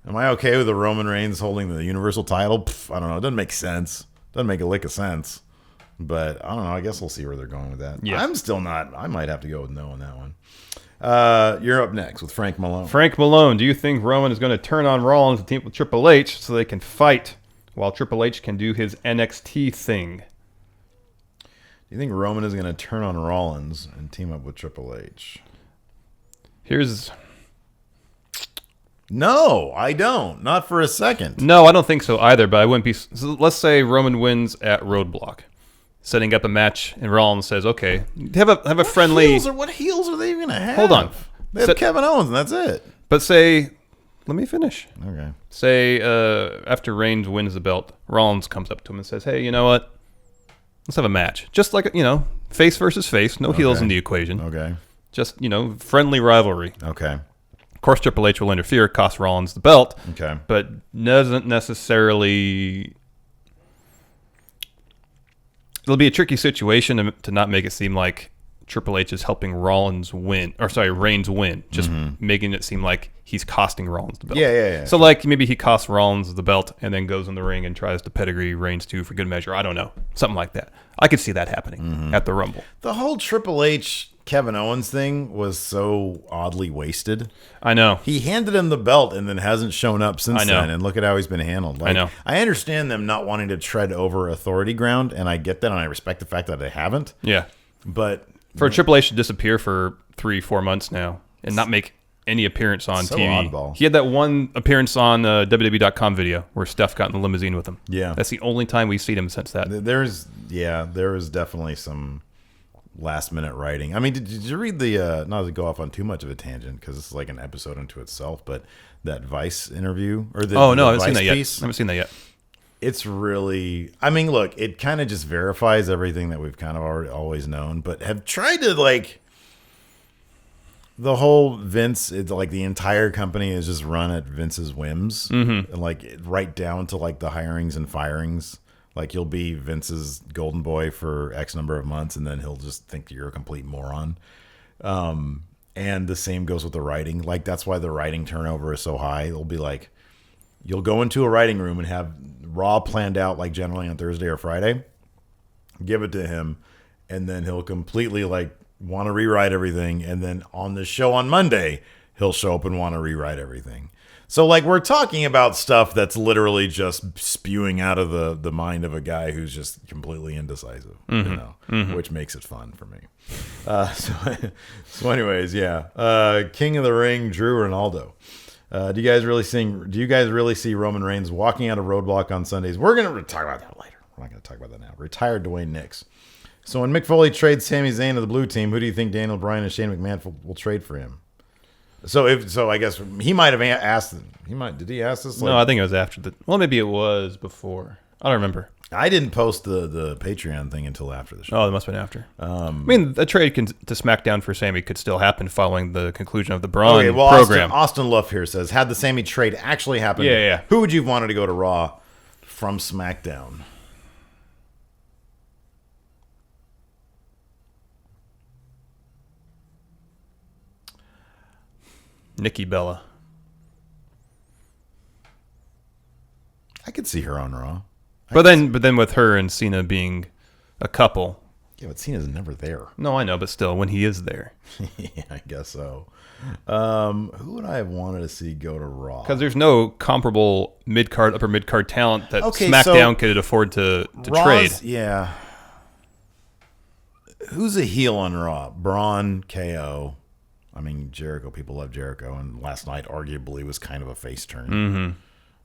A: Am I okay with the Roman Reigns holding the Universal title? I don't know. It doesn't make sense. Doesn't make a lick of sense. But I don't know. I guess we'll see where they're going with that.
E: Yeah.
A: I'm still not. I might have to go with no on that one. You're up next with Frank Malone.
E: Frank Malone, do you think Roman is going to turn on Rollins to team up with Triple H so they can fight while Triple H can do his NXT thing?
A: Do you think Roman is going to turn on Rollins and team up with Triple H? No, I don't. Not for a second.
E: No, I don't think so either, but I wouldn't be... So let's say Roman wins at Roadblock, setting up a match, and Rollins says, okay, have a friendly...
A: What heels are they going to have?
E: Hold on.
A: They have Kevin Owens, and that's it.
E: But say... Let me finish.
A: Okay.
E: Say after Reigns wins the belt, Rollins comes up to him and says, hey, you know what? Let's have a match. Just like, face versus face. No heels in the equation.
A: Okay.
E: Just, friendly rivalry.
A: Okay.
E: Of course, Triple H will interfere, cost Rollins the belt.
A: Okay.
E: But doesn't necessarily... It'll be a tricky situation to not make it seem like Triple H is helping Reigns win. Just making it seem like he's costing Rollins the belt.
A: Yeah.
E: So, like, maybe he costs Rollins the belt and then goes in the ring and tries to pedigree Reigns too for good measure. I don't know. Something like that. I could see that happening at the Rumble.
A: The whole Triple H Kevin Owens thing was so oddly wasted.
E: I know.
A: He handed him the belt and then hasn't shown up since then. And look at how he's been handled.
E: I know.
A: I understand them not wanting to tread over authority ground, and I get that, and I respect the fact that they haven't.
E: Yeah.
A: But
E: for Triple H to disappear for 3-4 months now and not make any appearance on
A: so
E: TV.
A: Oddball.
E: He had that one appearance on the WWE.com video where Steph got in the limousine with him.
A: Yeah.
E: That's the only time we've seen him since that.
A: There was definitely some last minute writing. I mean, did you read the not to go off on too much of a tangent because it's like an episode unto itself, but that Vice interview or the
E: I haven't
A: Vice
E: seen that yet.
A: piece?
E: I haven't seen that yet.
A: It's really, I mean, look, it kind of just verifies everything that we've kind of already always known, but have tried to like the whole Vince, it's like the entire company is just run at Vince's whims, and like right down to like the hirings and firings. Like you'll be Vince's golden boy for X number of months, and then he'll just think you're a complete moron. And the same goes with the writing. Like that's why the writing turnover is so high. It'll be like you'll go into a writing room and have Raw planned out like generally on Thursday or Friday. Give it to him, and then he'll completely like want to rewrite everything, and then on the show on Monday he'll show up and want to rewrite everything. So like we're talking about stuff that's literally just spewing out of the mind of a guy who's just completely indecisive, which makes it fun for me. So anyways, yeah. King of the Ring, Drew Ronaldo. Do you guys really see Roman Reigns walking out of Roadblock on Sundays? We're gonna talk about that later. We're not gonna talk about that now. Retired Dwayne Nix. So when Mick Foley trades Sami Zayn to the blue team, who do you think Daniel Bryan and Shane McMahon will trade for him? So I guess he might have asked. Did he ask this?
E: No, I think it was after the. Well, maybe it was before. I don't remember.
A: I didn't post the Patreon thing until after the show.
E: Oh, it must have been after. I mean, a trade to SmackDown for Sammy could still happen following the conclusion of the Braun program.
A: Austin Luff here says, had the Sammy trade actually happened,
E: Yeah.
A: who would you have wanted to go to Raw from SmackDown?
E: Nikki Bella.
A: I could see her on Raw.
E: But then with her and Cena being a couple.
A: Yeah, but Cena's never there.
E: No, I know, but still, when he is there.
A: Yeah, I guess so. Who would I have wanted to see go to Raw?
E: Because there's no comparable mid-card, upper mid-card talent that
A: Okay,
E: SmackDown
A: so
E: could afford to
A: Raw's,
E: trade.
A: Yeah. Who's a heel on Raw? Braun, KO. I mean, Jericho. People love Jericho, and last night arguably was kind of a face turn.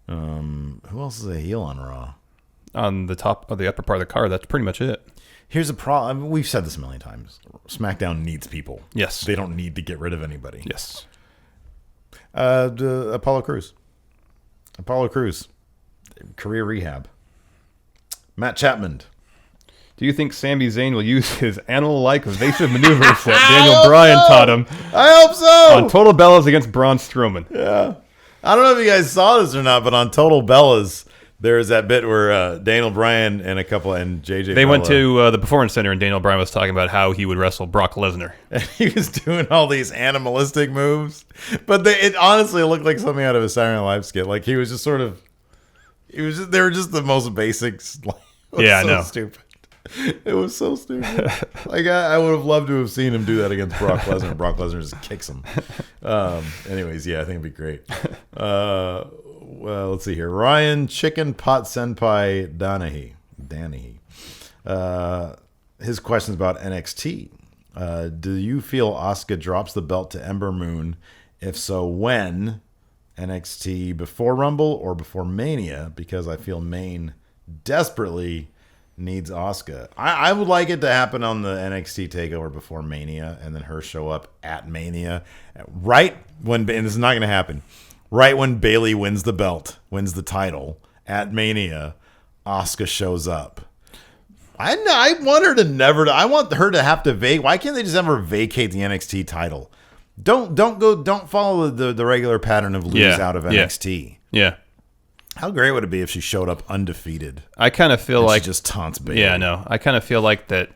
A: Who else is a heel on Raw?
E: On the top of the upper part of the card, that's pretty much it.
A: Here's a problem. We've said this a million times. SmackDown needs people.
E: Yes.
A: They don't need to get rid of anybody.
E: Yes.
A: Apollo Crews. Career rehab. Matt Chapman.
E: Do you think Sami Zayn will use his animal-like evasive maneuvers that Daniel Bryan taught him
A: I hope so.
E: on Total Bellas against Braun Strowman?
A: Yeah. I don't know if you guys saw this or not, but on Total Bellas, there's that bit where Daniel Bryan and JJ.
E: They went to the Performance Center, and Daniel Bryan was talking about how he would wrestle Brock Lesnar.
A: And he was doing all these animalistic moves, but it honestly looked like something out of a Saturday Night Live skit. Like he was just sort of, they were just the most basics.
E: Yeah, I know.
A: Stupid. It was so stupid. Like I would have loved to have seen him do that against Brock Lesnar. And Brock Lesnar just kicks him. Anyways, yeah, I think it'd be great. Well, let's see here. Ryan Chicken Pot Senpai Danahy. His question's about NXT. Do you feel Asuka drops the belt to Ember Moon? If so, when? NXT before Rumble or before Mania? Because I feel Maine desperately needs Asuka. I would like it to happen on the NXT takeover before Mania, and then her show up at Mania, right when, and this is not going to happen, right when Bayley wins the belt, wins the title at Mania, Asuka shows up. I want her to never. I want her to have to vacate. Why can't they just ever vacate the NXT title? Don't follow the regular pattern of lose out of NXT.
E: Yeah.
A: How great would it be if she showed up undefeated?
E: I kind of feel like
A: she just taunts Bayley.
E: Yeah, no. I kind of feel like that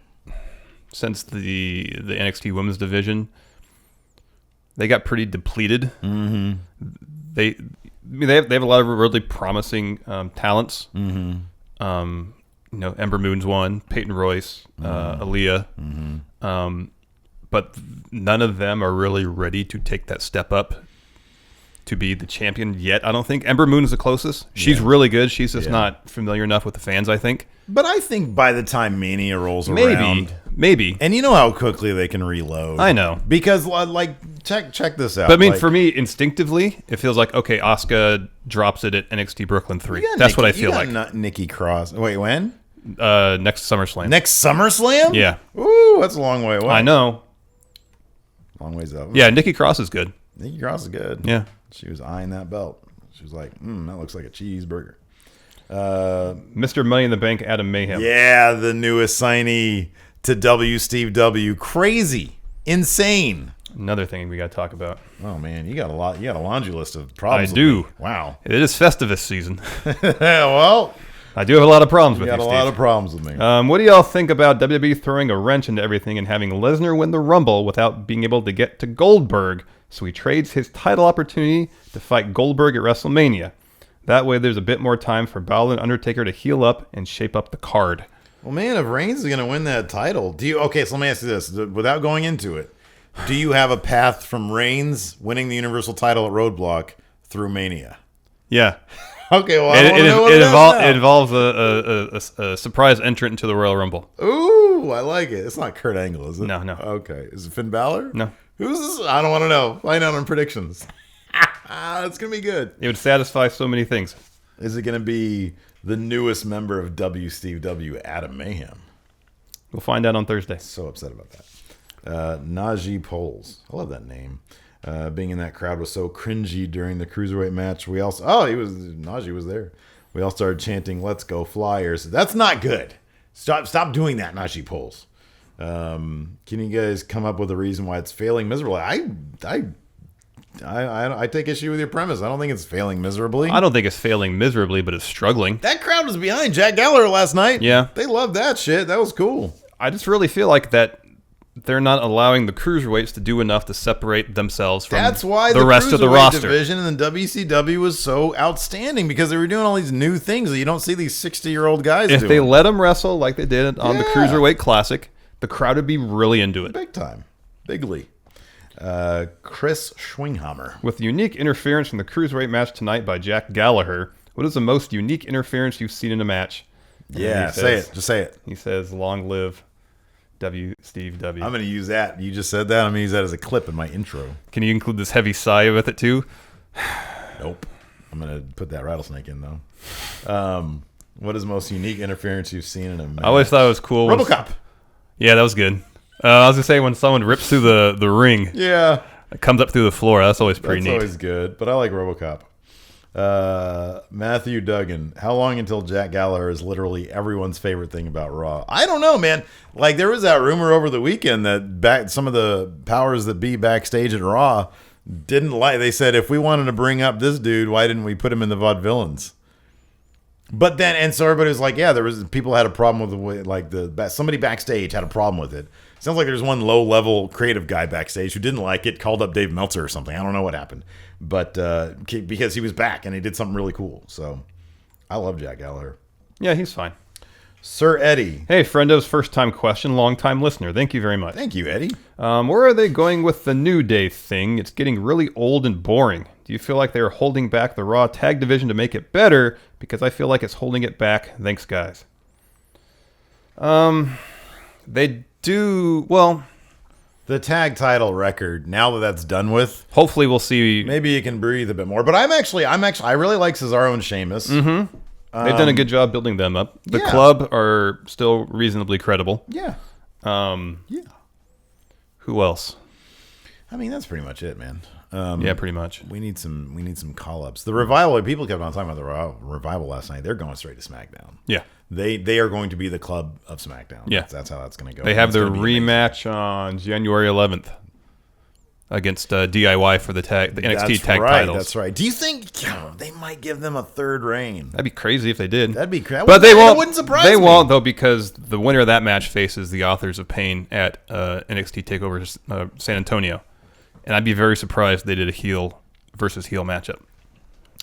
E: since the NXT women's division, they got pretty depleted. Mm-hmm. They have a lot of really promising talents. Mm-hmm. Ember Moon's one, Peyton Royce, Aaliyah. Mm-hmm. But none of them are really ready to take that step up to be the champion yet. I don't think Ember Moon is the closest. She's really good. She's just not familiar enough with the fans, I think.
A: But I think by the time Mania rolls around,
E: maybe.
A: And you know how quickly they can reload.
E: I know,
A: because check this out.
E: But I mean, for me, instinctively, it feels like okay, Asuka drops it at NXT Brooklyn 3. That's what I feel like.
A: Nikki Cross. Wait, when?
E: Next SummerSlam.
A: Next SummerSlam?
E: Yeah.
A: Ooh, that's a long way away.
E: I know.
A: Long ways up.
E: Yeah, Nikki Cross is good.
A: Nikki Cross is good.
E: Yeah.
A: She was eyeing that belt. She was like, that looks like a cheeseburger.
E: Mr. Money in the Bank, Adam Mayhem.
A: Yeah, the newest signee to Steve W. Crazy. Insane.
E: Another thing we got to talk about.
A: Oh, man. You got a lot. You got a laundry list of problems.
E: I do.
A: Wow.
E: It is Festivus season.
A: Well,
E: I do have a lot of problems with you,
A: Steve. You got a lot of problems with me.
E: What do y'all think about WWE throwing a wrench into everything and having Lesnar win the Rumble without being able to get to Goldberg, so he trades his title opportunity to fight Goldberg at WrestleMania? That way there's a bit more time for Balor and Undertaker to heal up and shape up the card.
A: Well, man, if Reigns is going to win that title, okay, so let me ask you this. Without going into it, do you have a path from Reigns winning the Universal title at Roadblock through Mania?
E: Yeah.
A: Okay, well,
E: it involves a surprise entrant into the Royal Rumble.
A: Ooh, I like it. It's not Kurt Angle, is it?
E: No.
A: Okay. Is it Finn Balor?
E: No.
A: Who's this? I don't want to know. Find out on predictions. It's going to be good.
E: It would satisfy so many things.
A: Is it going to be the newest member of Steve W, Adam Mayhem?
E: We'll find out on Thursday.
A: So upset about that. Najee Poles. I love that name. Being in that crowd was so cringy during the Cruiserweight match. Najee was there. We all started chanting, "Let's go Flyers." That's not good. Stop doing that, Najee Poles. Can you guys come up with a reason why it's failing miserably? I take issue with your premise. I don't think it's failing miserably.
E: I don't think it's failing miserably, but it's struggling.
A: That crowd was behind Jack Gallagher last night.
E: Yeah.
A: They loved that shit. That was cool.
E: I just really feel like that they're not allowing the Cruiserweights to do enough to separate themselves from
A: That's why
E: the rest of the roster.
A: Division and the WCW was so outstanding, because they were doing all these new things that you don't see these 60-year-old guys doing.
E: If they let them wrestle like they did on the Cruiserweight Classic, the crowd would be really into it.
A: Big time. Bigly. Chris Schwinghammer.
E: With unique interference from the Cruiserweight match tonight by Jack Gallagher, what is the most unique interference you've seen in a match?
A: Yeah, say it. Just say it.
E: He says, "Long live Steve W."
A: I'm going to use that. You just said that. I'm going to use that as a clip in my intro.
E: Can you include this heavy sigh with it too?
A: Nope. I'm going to put that rattlesnake in, though. What is the most unique interference you've seen in a match?
E: I always thought it was cool.
A: RoboCop.
E: Yeah, that was good. I was going to say when someone rips through the ring.
A: Yeah.
E: It comes up through the floor. That's always pretty neat.
A: That's always good, but I like RoboCop. Matthew Duggan. How long until Jack Gallagher is literally everyone's favorite thing about Raw? I don't know, man. Like, there was that rumor over the weekend that some of the powers that be backstage at Raw didn't like. They said, if we wanted to bring up this dude, why didn't we put him in the Vaudevillains? But then, and so everybody was like, yeah, people had a problem with the way, like somebody backstage had a problem with it. Sounds like there's one low-level creative guy backstage who didn't like it, called up Dave Meltzer or something. I don't know what happened. But because he was back and he did something really cool. So I love Jack Gallagher.
E: Yeah, he's fine.
A: Sir Eddie.
E: Hey, friendos, first time question, long time listener. Thank you very much.
A: Thank you, Eddie.
E: Where are they going with the New Day thing? It's getting really old and boring. Do you feel like they are holding back the Raw tag division to make it better? Because I feel like it's holding it back. Thanks, guys. They do, well...
A: The tag title record, now that that's done with,
E: hopefully we'll see.
A: Maybe you can breathe a bit more. But I really like Cesaro and Sheamus.
E: Mm-hmm. They've done a good job building them up. The club are still reasonably credible.
A: Yeah.
E: Yeah. Who else?
A: I mean, that's pretty much it, man.
E: Yeah, pretty much.
A: We need some call-ups. The Revival, people kept on talking about the Revival last night. They're going straight to SmackDown.
E: Yeah.
A: They are going to be the club of SmackDown.
E: Yeah.
A: That's how that's going to go.
E: They have their rematch on January 11th against DIY for the NXT tag titles.
A: That's right. Do you think they might give them a third reign?
E: That'd be crazy if they did.
A: That'd be crazy.
E: But they won't.
A: It wouldn't surprise me.
E: They won't, though, because the winner of that match faces the Authors of Pain at NXT TakeOver San Antonio. And I'd be very surprised if they did a heel versus heel matchup.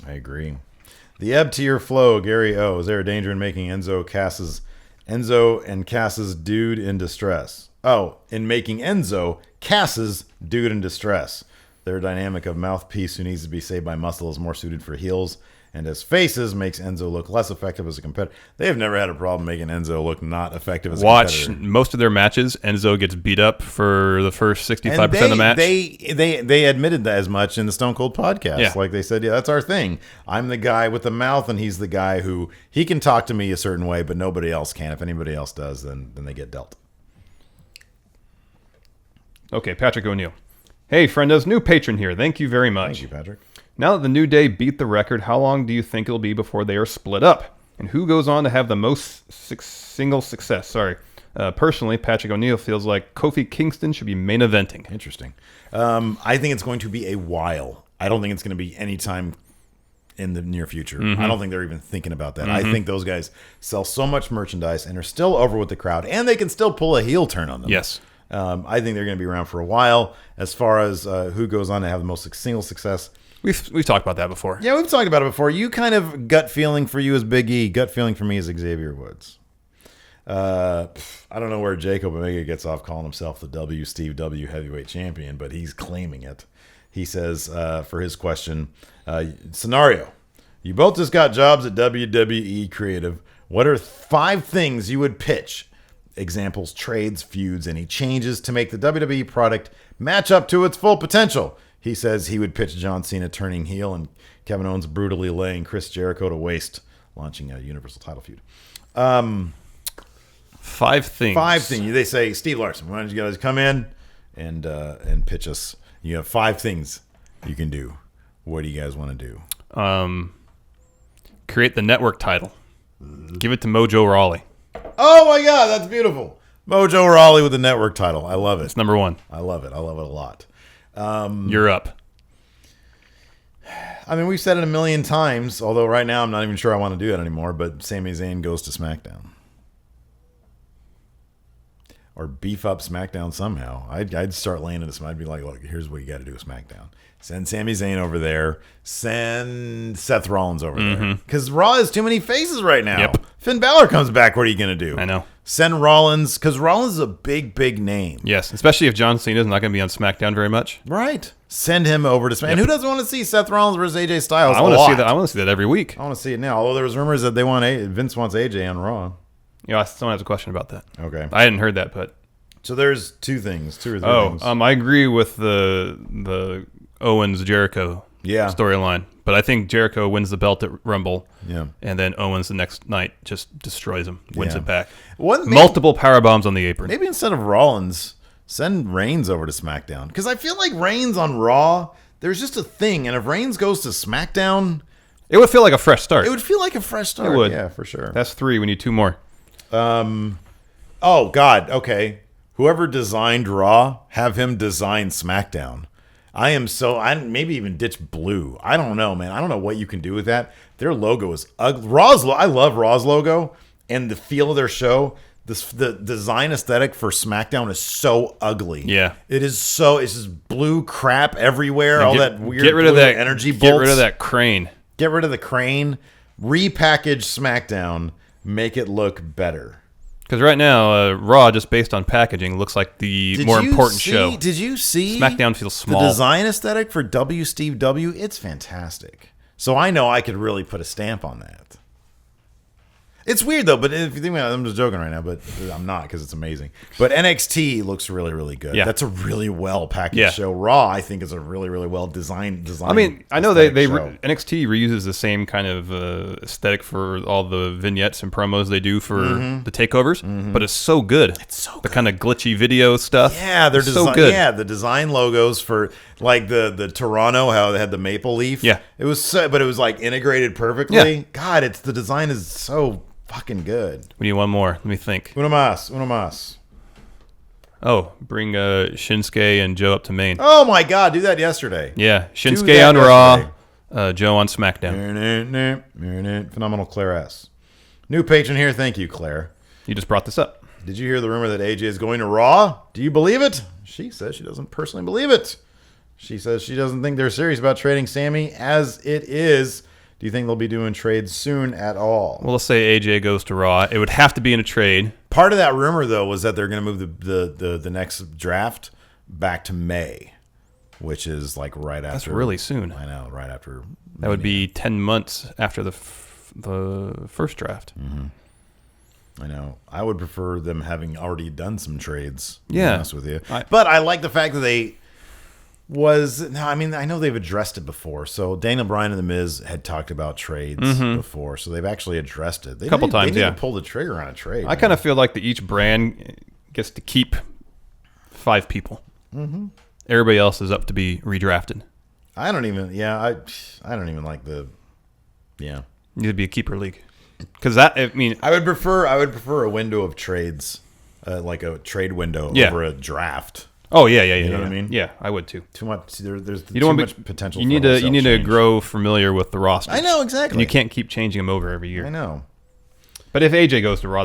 A: I agree. The ebb to your flow, Gary O. Is there a danger in making Enzo and Cass's dude in distress? Oh, in making Enzo Cass's dude in distress. Their dynamic of mouthpiece who needs to be saved by muscle is more suited for heels, and as faces makes Enzo look less effective as a competitor. They have never had a problem making Enzo look not effective as a competitor.
E: Watch most of their matches. Enzo gets beat up for the first 65% of the match.
A: They admitted that as much in the Stone Cold podcast.
E: Yeah.
A: Like they said, yeah, that's our thing. I'm the guy with the mouth, and he's the guy who he can talk to me a certain way, but nobody else can. If anybody else does, then they get dealt.
E: Okay, Patrick O'Neill. Hey, friendos, new patron here. Thank you very much.
A: Thank you, Patrick.
E: Now that the New Day beat the record, how long do you think it'll be before they are split up? And who goes on to have the most single success? Personally, Patrick O'Neill feels like Kofi Kingston should be main eventing.
A: Interesting. I think it's going to be a while. I don't think it's going to be any time in the near future.
E: Mm-hmm.
A: I don't think they're even thinking about that.
E: Mm-hmm.
A: I think those guys sell so much merchandise and are still over with the crowd, and they can still pull a heel turn on them.
E: Yes.
A: I think they're going to be around for a while. As far as who goes on to have the most single success,
E: We've talked about that before.
A: yeah, we've talked about it before. You kind of gut feeling for you is Big E. Gut feeling for me is Xavier Woods. I don't know where Jacob Omega gets off calling himself the Steve W heavyweight champion, but he's claiming it. He says for his question, scenario: you both just got jobs at WWE Creative. What are 5 things you would pitch? Examples, trades, feuds, any changes to make the WWE product match up to its full potential. He says he would pitch John Cena turning heel and Kevin Owens brutally laying Chris Jericho to waste, launching a Universal title feud.
E: 5 things.
A: 5 things. They say, Steve Larson, why don't you guys come in and pitch us? You have 5 things you can do. What do you guys want to do?
E: Create the network title. Give it to Mojo Rawley.
A: Oh my God, that's beautiful. Mojo Rawley with the network title. I love it.
E: It's number 1.
A: I love it. I love it a lot.
E: You're up.
A: I mean, we've said it a million times, although right now I'm not even sure I want to do it anymore, but Sami Zayn goes to SmackDown. Or beef up SmackDown somehow. I'd start laying into some. I'd be like, look, here's what you got to do with SmackDown. Send Sami Zayn over there. Send Seth Rollins over there. Because Raw has too many faces right now.
E: Yep.
A: Finn Balor comes back. What are you going to do?
E: I know.
A: Send Rollins, because Rollins is a big, big name.
E: Yes, especially if John Cena is not going to be on SmackDown very much.
A: Right. Send him over to SmackDown. And who doesn't want to see Seth Rollins versus AJ Styles?
E: I want to see that. I want to see that every week.
A: I want to see it now. Although there was rumors that Vince wants AJ on Raw.
E: Someone has a question about that.
A: Okay.
E: I hadn't heard that, but
A: so there's 2 or 3 things.
E: I agree with the Owens Jericho storyline, but I think Jericho wins the belt at Rumble.
A: Yeah.
E: And then Owens the next night just destroys him, wins it back.
A: Maybe,
E: multiple power bombs on the apron.
A: Maybe instead of Rollins, send Reigns over to SmackDown, because I feel like Reigns on Raw, there's just a thing, and if Reigns goes to SmackDown,
E: it would feel like a fresh start.
A: It would feel like a fresh start.
E: It would.
A: Yeah, for sure.
E: That's 3. We need 2 more.
A: Oh God. Okay. Whoever designed Raw, have him design SmackDown. I maybe even ditch blue. I don't know, man. I don't know what you can do with that. Their logo is ugly. I love Raw's logo and the feel of their show. The design aesthetic for SmackDown is so ugly.
E: Yeah.
A: It's just blue crap everywhere.
E: And
A: all that weird
E: get rid of that
A: energy bolts.
E: Get rid of that crane.
A: Get rid of the crane. Repackage SmackDown. make it look better.
E: Because right now, Raw, just based on packaging, looks like the more important show.
A: Did you see?
E: SmackDown feels small.
A: The design aesthetic for Steve W, it's fantastic. So I know I could really put a stamp on that. It's weird, though, but if you think about it, I'm just joking right now, but I'm not because it's amazing. But NXT looks really, really good.
E: Yeah.
A: That's a really well-packaged show. Raw, I think, is a really, really well-designed
E: I mean, I know they
A: show.
E: NXT reuses the same kind of aesthetic for all the vignettes and promos they do for the takeovers, but it's so good.
A: It's so good.
E: The kind of glitchy video stuff.
A: Yeah, they're
E: so good.
A: Yeah, the design logos for like the Toronto, how they had the maple leaf.
E: Yeah.
A: It was so, but it was like integrated perfectly.
E: Yeah.
A: God, the design is so fucking good.
E: We need one more. Let me think.
A: Uno mas.
E: Oh, bring Shinsuke and Joe up to Maine.
A: Oh my God, do that yesterday.
E: Yeah,
A: Do
E: Shinsuke
A: that
E: on
A: yesterday.
E: Raw, Joe on SmackDown.
A: Phenomenal Claire S. New patron here. Thank you, Claire.
E: You just brought this up.
A: Did you hear the rumor that AJ is going to Raw? Do you believe it? She says she doesn't personally believe it. She says she doesn't think they're serious about trading Sami as it is. Do you think they'll be doing trades soon at all?
E: Well, let's say AJ goes to Raw. It would have to be in a trade.
A: Part of that rumor, though, was that they're going to move the next draft back to May, which is like right after.
E: That's really soon.
A: I know, right after.
E: That would be 10 months after the first draft.
A: I know. I would prefer them having already done some trades. To be
E: Yeah.
A: honest with you.
E: I-
A: But I like the fact that I know they've addressed it before. So Daniel Bryan and The Miz had talked about trades before, so they've actually addressed it. They
E: Couple
A: need-
E: times,
A: they need
E: yeah.
A: to pull the trigger on a trade.
E: I kind of feel like that each brand gets to keep 5 people. Everybody else is up to be redrafted.
A: I don't even like the. Yeah.
E: Need to be a keeper league. Because that, I mean,
A: I would prefer a window of trades, like a trade window over a draft.
E: oh yeah.
A: You know what I mean?
E: Yeah, I would too.
A: Too much. There's
E: You don't
A: too
E: want
A: much potential.
E: You need
A: for
E: to
A: change.
E: grow familiar with the roster.
A: I know exactly.
E: And you can't keep changing them over every year.
A: I know.
E: But if AJ goes to Raw,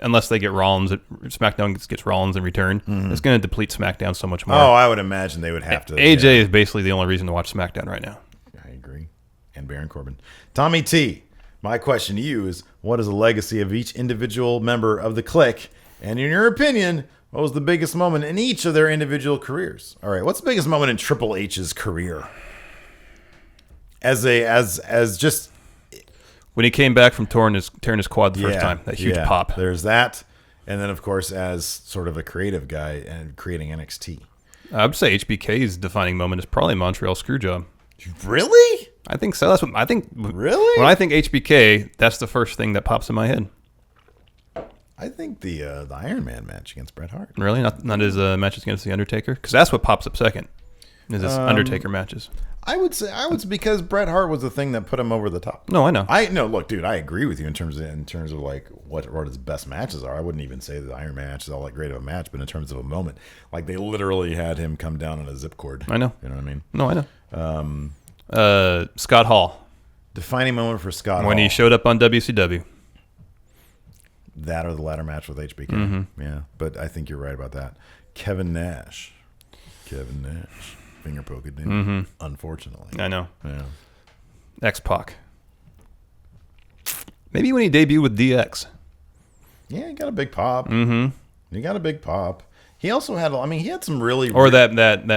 E: unless they get Rollins, SmackDown gets Rollins in return, it's going to deplete SmackDown so much more.
A: Oh, I would imagine they would have to.
E: AJ
A: yeah.
E: is basically the only reason to watch SmackDown right now.
A: I agree. And Baron Corbin. Tommy T, my question to you is, what is the legacy of each individual member of the Clique? And in your opinion, what was the biggest moment in each of their individual careers? All right, what's the biggest moment in Triple H's career? As just
E: When he came back from tearing his quad the first time, that huge pop.
A: There's that. And then, of course, as sort of a creative guy and creating NXT.
E: I would say HBK's defining moment is probably Montreal Screwjob.
A: Really?
E: I think so. That's what I think.
A: Really?
E: When I think HBK, that's the first thing that pops in my head.
A: I think the Iron Man match against Bret Hart.
E: Really, not his matches against the Undertaker, because that's what pops up second. Is his Undertaker matches?
A: I would say because Bret Hart was the thing that put him over the top.
E: No, I know.
A: Look, dude, I agree with you in terms of like what his best matches are. I wouldn't even say that the Iron Man match is all that great of a match, but in terms of a moment, like they literally had him come down on a zip cord.
E: I know.
A: You know what I mean?
E: No, I know. Scott Hall
A: Defining moment for Scott
E: when
A: Hall.
E: he showed up on WCW.
A: That or the ladder match with HBK. Yeah, but I think you're right about that. Kevin Nash. Finger poking in, unfortunately.
E: I know.
A: Yeah.
E: X-Pac. Maybe when he debuted with DX.
A: Yeah, he got a big pop. He got a big pop. He also had, he had some really...
E: Or that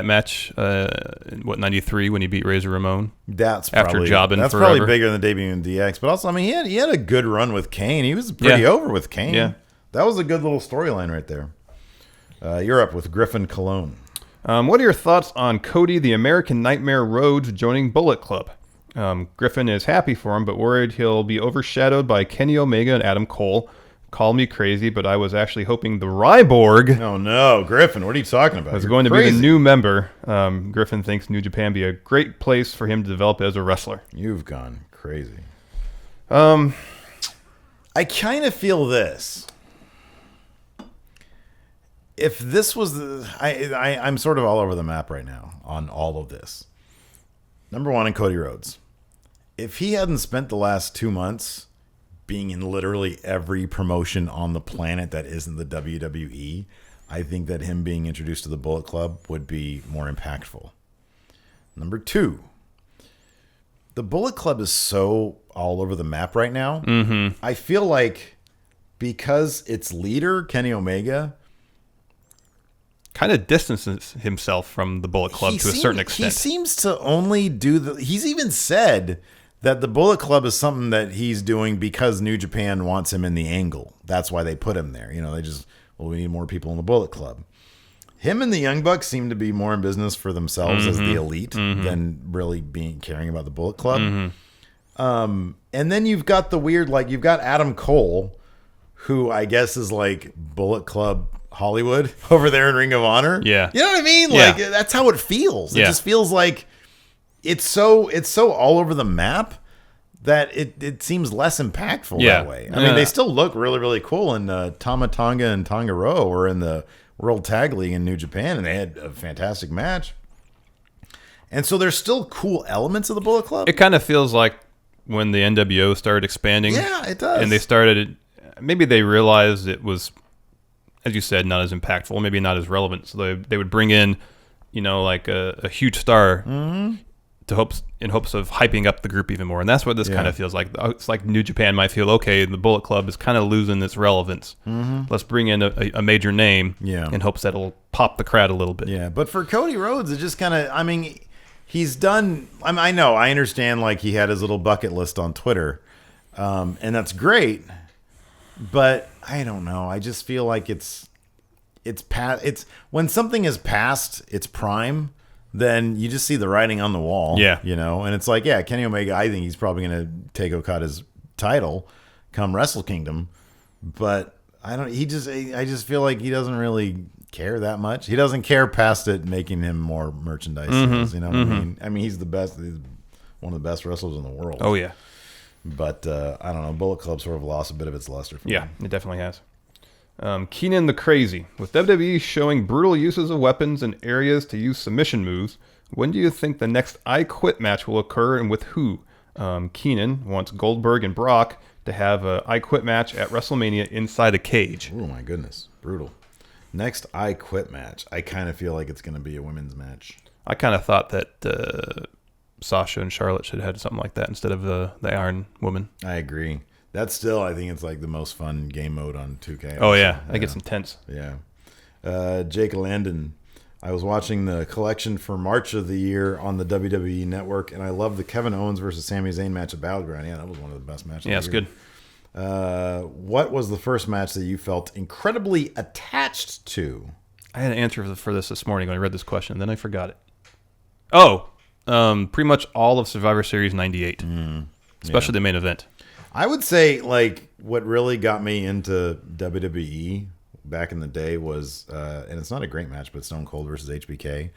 E: match, in 93 when he beat Razor Ramon.
A: That's
E: after
A: probably,
E: jobbing
A: that's
E: forever.
A: probably bigger than debuting DX. But also, he had a good run with Kane. He was pretty over with Kane.
E: Yeah.
A: That was a good little storyline right there. You're up with Griffin Cologne.
E: What are your thoughts on Cody the American Nightmare Rhodes joining Bullet Club? Griffin is happy for him, but worried he'll be overshadowed by Kenny Omega and Adam Cole. Call me crazy, but I was actually hoping the Ryborg
A: Oh, no. Griffin, what are you talking about?
E: was
A: You're
E: going to
A: crazy.
E: be the new member. Griffin thinks New Japan be a great place for him to develop as a wrestler.
A: You've gone crazy. I kind of feel this. If this was I'm sort of all over the map right now on all of this. Number one, in Cody Rhodes. If he hadn't spent the last 2 months being in literally every promotion on the planet that isn't the WWE, I think that him being introduced to the Bullet Club would be more impactful. Number two, the Bullet Club is so all over the map right now.
E: Mm-hmm.
A: I feel like because its leader, Kenny Omega,
E: kind of distances himself from the Bullet Club to a certain extent.
A: He seems to only do he's even said that the Bullet Club is something that he's doing because New Japan wants him in the angle. That's why they put him there. We need more people in the Bullet Club. Him and the Young Bucks seem to be more in business for themselves as the elite than really caring about the Bullet Club. And then you've got the weird, you've got Adam Cole, who I guess is like Bullet Club Hollywood over there in Ring of Honor.
E: Yeah.
A: You know what I mean?
E: Yeah.
A: That's how it feels. It just feels like it's so all over the map that it seems less impactful that way. I mean, they still look really, really cool. And Tama Tonga and Tonga Roa were in the World Tag League in New Japan, and they had a fantastic match. And so there's still cool elements of the Bullet Club.
E: It kind of feels like when the NWO started expanding.
A: Yeah, it does.
E: And they started, maybe they realized it was, as you said, not as impactful, maybe not as relevant. So they would bring in, a huge star in hopes of hyping up the group even more. And that's what this kind of feels like. It's like New Japan might feel, okay, the Bullet Club is kind of losing its relevance. Let's bring in a major name in hopes that it'll pop the crowd a little bit.
A: Yeah, but for Cody Rhodes, it just kind of, he's done, I understand, he had his little bucket list on Twitter, and that's great, but I don't know. I just feel like it's when something is past its prime, then you just see the writing on the wall.
E: Yeah.
A: And it's like, Kenny Omega, I think he's probably going to take Okada's title come Wrestle Kingdom, but I just feel like he doesn't really care that much. He doesn't care past it making him more merchandise sales, you know what I mean? I mean, he's one of the best wrestlers in the world.
E: Oh, yeah.
A: But I don't know, Bullet Club sort of lost a bit of its luster for me.
E: Yeah, it definitely has. Keenan the Crazy. With WWE showing brutal uses of weapons and areas to use submission moves, when do you think the next I Quit match will occur and with who? Keenan wants Goldberg and Brock to have a I Quit match at WrestleMania inside a cage.
A: Oh my goodness, brutal. Next I Quit match. I kind of feel like it's going to be a women's match.
E: I kind of thought that Sasha and Charlotte should have had something like that instead of the Iron Woman.
A: I agree. That's still, I think it's like the most fun game mode on 2K.
E: Oh, yeah. I think it's intense.
A: Yeah. Jake Landon. I was watching the collection for March of the year on the WWE Network, and I love the Kevin Owens versus Sami Zayn match at Battleground. Yeah, that was one of the best matches.
E: Yeah, it's good.
A: What was the first match that you felt incredibly attached to?
E: I had an answer for this morning when I read this question, and then I forgot it. Oh, pretty much all of Survivor Series 98, especially the main event.
A: I would say, what really got me into WWE back in the day was, and it's not a great match, but Stone Cold versus HBK.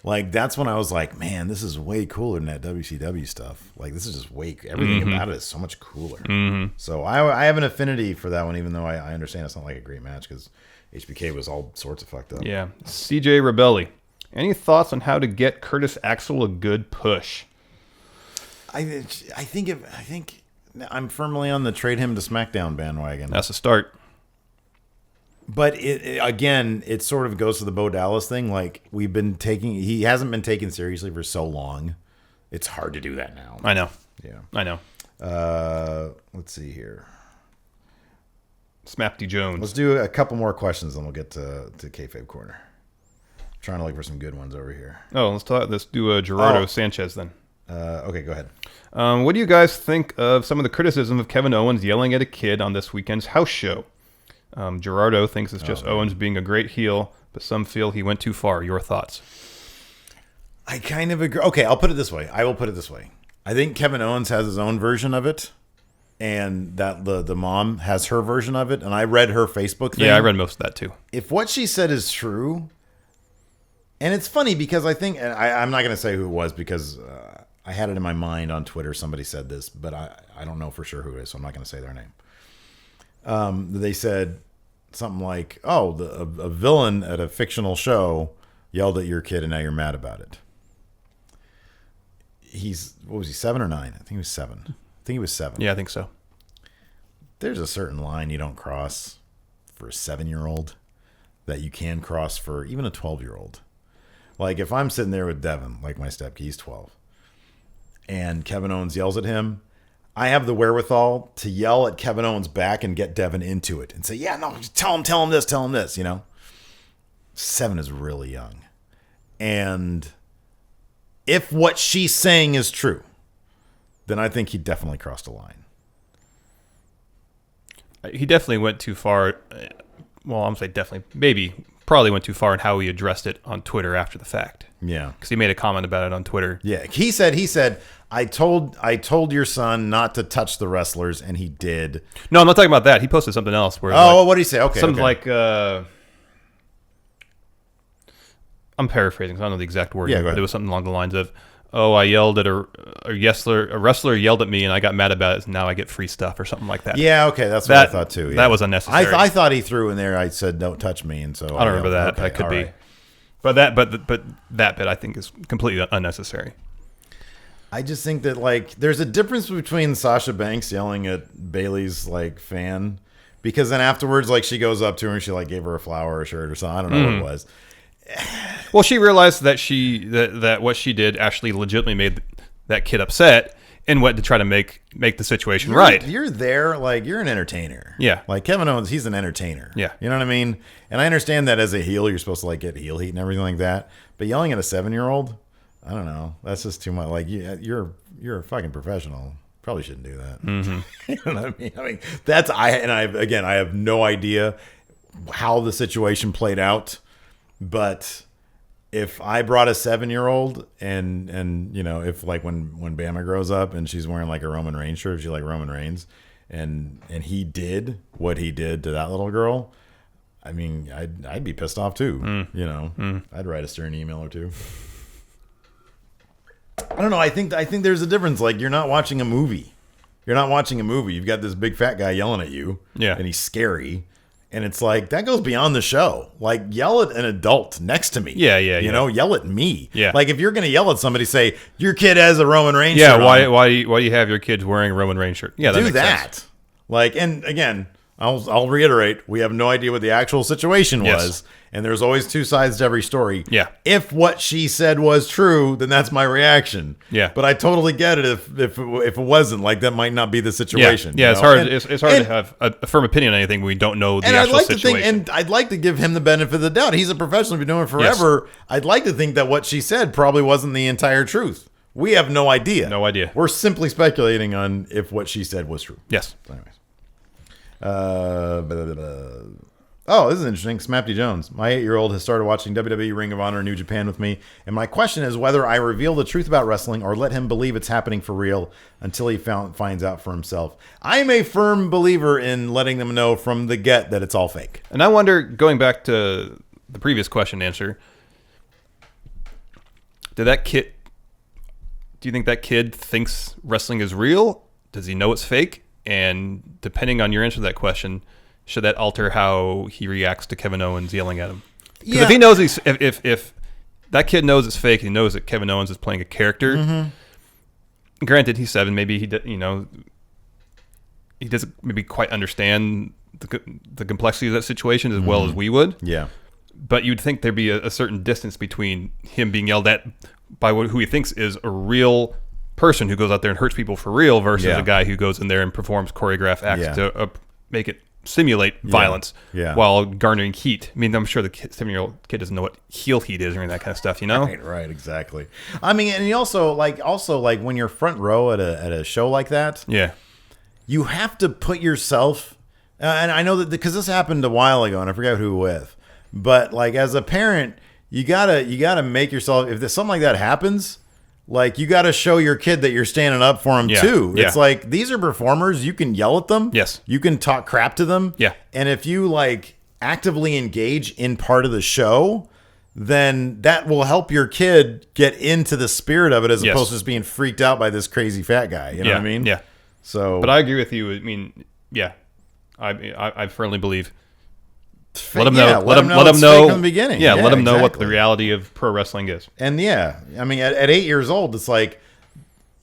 A: That's when I was like, man, this is way cooler than that WCW stuff. This is just everything about it is so much cooler. So I have an affinity for that one, even though I understand it's not like a great match because HBK was all sorts of fucked up.
E: Yeah. CJ Rebelli. Any thoughts on how to get Curtis Axel a good push?
A: I think I'm firmly on the trade him to SmackDown bandwagon.
E: That's a start.
A: But it sort of goes to the Bo Dallas thing. He hasn't been taken seriously for so long. It's hard to do that now.
E: I know.
A: Yeah.
E: I know.
A: Let's see here.
E: Smappy Jones.
A: Let's do a couple more questions, then we'll get to Kayfabe Corner. I'm trying to look for some good ones over here.
E: Oh, let's do Gerardo Sanchez then.
A: Okay, go ahead.
E: What do you guys think of some of the criticism of Kevin Owens yelling at a kid on this weekend's house show? Gerardo thinks it's just Owens being a great heel, but some feel he went too far. Your thoughts?
A: I kind of agree. Okay, I'll put it this way. I will put it this way. I think Kevin Owens has his own version of it, and that the mom has her version of it, and I read her Facebook thing.
E: Yeah, I read most of that too.
A: If what she said is true, and it's funny because I think, and I'm not going to say who it was because I had it in my mind on Twitter. Somebody said this, but I don't know for sure who it is, so I'm not going to say their name. They said something like, oh, a villain at a fictional show yelled at your kid and now you're mad about it. What was he, 7 or 9? I think he was 7. I think he was 7.
E: Yeah, I think so.
A: There's a certain line you don't cross for a 7-year-old that you can cross for even a 12-year-old. If I'm sitting there with Devin, like my stepkey, he's 12. and Kevin Owens yells at him, I have the wherewithal to yell at Kevin Owens back and get Devin into it and say, yeah, no, tell him this, you know? 7 is really young. And if what she's saying is true, then I think he definitely crossed a line.
E: He definitely went too far. Well, I'm saying definitely, probably went too far in how he addressed it on Twitter after the fact.
A: Yeah.
E: Because he made a comment about it on Twitter.
A: Yeah. He said, I told your son not to touch the wrestlers, and he did.
E: No, I'm not talking about that. He posted something else. Where
A: what did he say? Okay.
E: Something
A: okay.
E: like, I'm paraphrasing, so I don't know the exact word.
A: Yeah, go ahead.
E: It was something along the lines of, I yelled at a wrestler yelled at me, and I got mad about it, and now I get free stuff, or something like that.
A: Yeah, okay, that's what I thought too. Yeah.
E: That was unnecessary.
A: I thought he threw in there, I said, don't touch me, and so
E: I don't remember that.
A: Okay,
E: That could be.
A: right.
E: But that bit I think is completely unnecessary.
A: I just think that, like, there's a difference between Sasha Banks yelling at Bayley's, like, fan, because then afterwards, like, she goes up to her and she, like, gave her a flower or a shirt or something. I don't know what it was.
E: Well, she realized that that what she did actually legitimately made that kid upset and went to try to make the situation right.
A: You're there, like, you're an entertainer.
E: Yeah.
A: Like, Kevin Owens, he's an entertainer.
E: Yeah.
A: You know what I mean? And I understand that as a heel, you're supposed to, like, get heel heat and everything like that. But yelling at a 7-year-old, I don't know. That's just too much. Like, you're a fucking professional. Probably shouldn't do that.
E: Mm-hmm.
A: You know what I mean? I mean, I have no idea how the situation played out. But if I brought a 7-year-old and you know, if, like, when Bama grows up and she's wearing, like, a Roman Reigns shirt, if she like Roman Reigns, and he did what he did to that little girl, I mean, I'd be pissed off too. You know, I'd write a stern email or two. I don't know. I think there's a difference. Like, you're not watching a movie. You've got this big fat guy yelling at you.
E: Yeah.
A: And he's scary. And it's like, that goes beyond the show. Like, yell at an adult next to me.
E: Yeah.
A: You know, yell at me.
E: Yeah.
A: Like, if you're going to yell at somebody, say, your kid has a Roman Reigns
E: Yeah,
A: shirt on.
E: why do you have your kids wearing a Roman Reigns shirt? Yeah, that
A: Do
E: makes
A: that.
E: sense.
A: Like, and again, I'll reiterate, we have no idea what the actual situation was.
E: Yes.
A: And there's always two sides to every story.
E: Yeah.
A: If what she said was true, then that's my reaction.
E: Yeah.
A: But I totally get it if it wasn't. Like, that might not be the situation.
E: Yeah,
A: you
E: it's
A: know?
E: hard.
A: And-
E: it's hard to have a firm opinion on anything when we don't know the
A: and
E: actual
A: I'd like
E: situation.
A: to think, and I'd like to give him the benefit of the doubt. He's a professional, been doing it forever. Yes. I'd like to think that what she said probably wasn't the entire truth. We have no idea.
E: No idea.
A: We're simply speculating on if what she said was true.
E: Yes.
A: So anyways. Oh, this is interesting. Smappy Jones. My 8-year-old has started watching WWE, Ring of Honor, New Japan with me, and my question is whether I reveal the truth about wrestling or let him believe it's happening for real until he finds out for himself. I am a firm believer in letting them know from the get that it's all fake.
E: And I wonder, going back to the previous question answer, do you think that kid thinks wrestling is real? Does he know it's fake? And depending on your answer to that question, should that alter how he reacts to Kevin Owens yelling at him? Because if he knows if that kid knows it's fake, he knows that Kevin Owens is playing a character. Mm-hmm. Granted, he's 7. Maybe he doesn't maybe quite understand the complexity of that situation as well as we would.
A: Yeah.
E: But you'd think there'd be a certain distance between him being yelled at by who he thinks is a real person who goes out there and hurts people for real versus a guy who goes in there and performs choreographed acts to make it simulate violence while garnering heat. I mean, I'm sure the 7-year-old kid doesn't know what heel heat is or any of that kind of stuff, you know?
A: Right, exactly. I mean, and you also when you're front row at a show like that, you have to put yourself, and I know that because this happened a while ago, and I forget who with, but like as a parent, you gotta make yourself, if something like that happens, like, you got to show your kid that you're standing up for him, too.
E: Yeah.
A: It's like, these are performers. You can yell at them.
E: Yes.
A: You can talk crap to them.
E: Yeah.
A: And if you, like, actively engage in part of the show, then that will help your kid get into the spirit of it as opposed to just being freaked out by this crazy fat guy. You know what I mean?
E: Yeah.
A: So,
E: but I agree with you. I mean, I firmly believe. Let them know. Let them know
A: from the beginning.
E: Yeah, let them know what the reality of pro wrestling is.
A: And I mean, at 8 years old, it's like,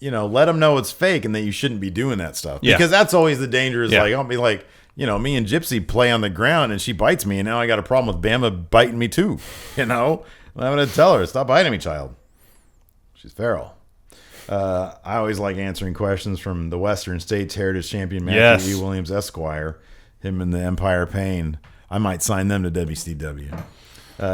A: let them know it's fake and that you shouldn't be doing that stuff. Because that's always the danger. Is like, I'll be like, me and Gypsy play on the ground and she bites me, and now I got a problem with Bama biting me too. I'm going to tell her, stop biting me, child. She's feral. I always like answering questions from the Western States Heritage Champion Matthew
E: Yes.
A: E. Williams Esquire. Him and the Empire Pain. I might sign them to WCW.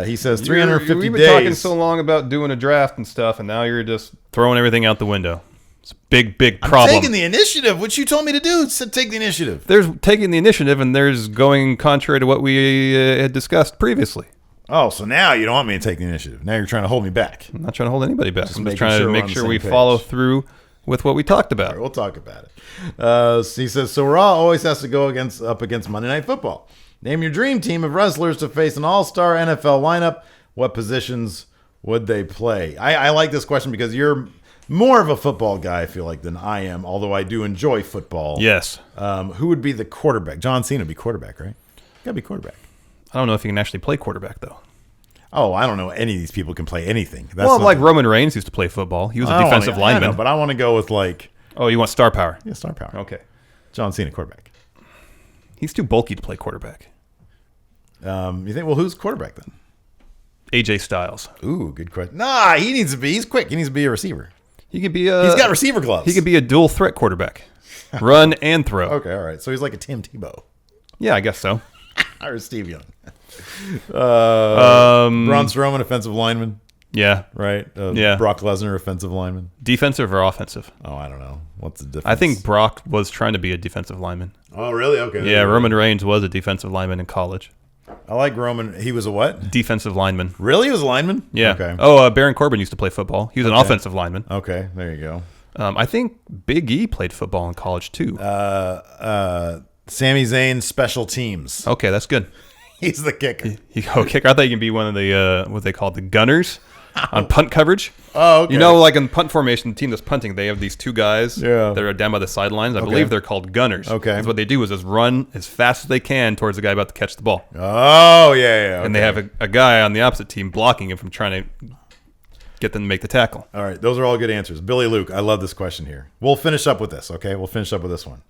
A: He says 350
E: We've been
A: days.
E: talking so long about doing a draft and stuff, and now you're just throwing everything out the window. It's a big problem.
A: I'm taking the initiative, which you told me to do. It said take the initiative.
E: There's taking the initiative, and there's going contrary to what we had discussed previously.
A: Oh, so now you don't want me to take the initiative. Now you're trying to hold me back.
E: I'm not trying to hold anybody back. I'm
A: making
E: just trying
A: sure
E: to
A: we're
E: make
A: on the
E: sure
A: same
E: we
A: page.
E: follow through with what we talked about.
A: All right, we'll talk about it. So he says, so Raw always has to go up against Monday Night Football. Name your dream team of wrestlers to face an all-star NFL lineup. What positions would they play? I like this question because you're more of a football guy, I feel like, than I am, although I do enjoy football.
E: Yes.
A: Who would be the quarterback? John Cena would be quarterback, right? Got to be quarterback.
E: I don't know if he can actually play quarterback, though.
A: Oh, I don't know. Any of these people can play anything. That's
E: Well,
A: not
E: like
A: the-
E: Roman Reigns used to play football. He was a
A: I don't
E: defensive
A: wanna- I
E: lineman.
A: know, but I want to go with like
E: Oh, you want star power?
A: star power.
E: Okay.
A: John Cena, quarterback.
E: He's too bulky to play quarterback.
A: You think? Well, who's quarterback then?
E: AJ Styles.
A: Ooh, good question. Nah, he needs to be. He's quick. He needs to be a receiver.
E: He could be
A: He's got receiver gloves.
E: He could be a dual threat quarterback. Run and throw.
A: Okay, all right. So he's like a Tim Tebow
E: Yeah, I guess so.
A: or Steve Young.
E: Um,
A: Braun Strowman, offensive lineman,
E: Yeah.
A: right?
E: Yeah.
A: Brock Lesnar, offensive lineman.
E: Defensive or offensive?
A: Oh, I don't know. What's the difference?
E: I think Brock was trying to be a defensive lineman.
A: Oh, really? Okay.
E: Yeah, Roman Reigns was a defensive lineman in college.
A: I like Roman. He was a what?
E: Defensive lineman.
A: Really? He was a lineman?
E: Yeah.
A: Okay.
E: Baron Corbin used to play football. He was an offensive lineman.
A: Okay. There you go.
E: I think Big E played football in college too.
A: Sami Zayn, special teams.
E: Okay, that's good.
A: He's the kicker.
E: Kicker. I thought you could be one of the what they call the gunners on punt coverage.
A: Oh, okay.
E: You know, like in punt formation, the team that's punting, they have these two guys
A: Yeah.
E: that are down by the sidelines. I believe they're called gunners.
A: Okay.
E: Because what they do is just run as fast as they can towards the guy about to catch the ball.
A: Oh, yeah.
E: And they have a guy on the opposite team blocking him from trying to get them to make the tackle.
A: All right, those are all good answers. Billy Luke, I love this question here. We'll finish up with this, okay? We'll finish up with this one.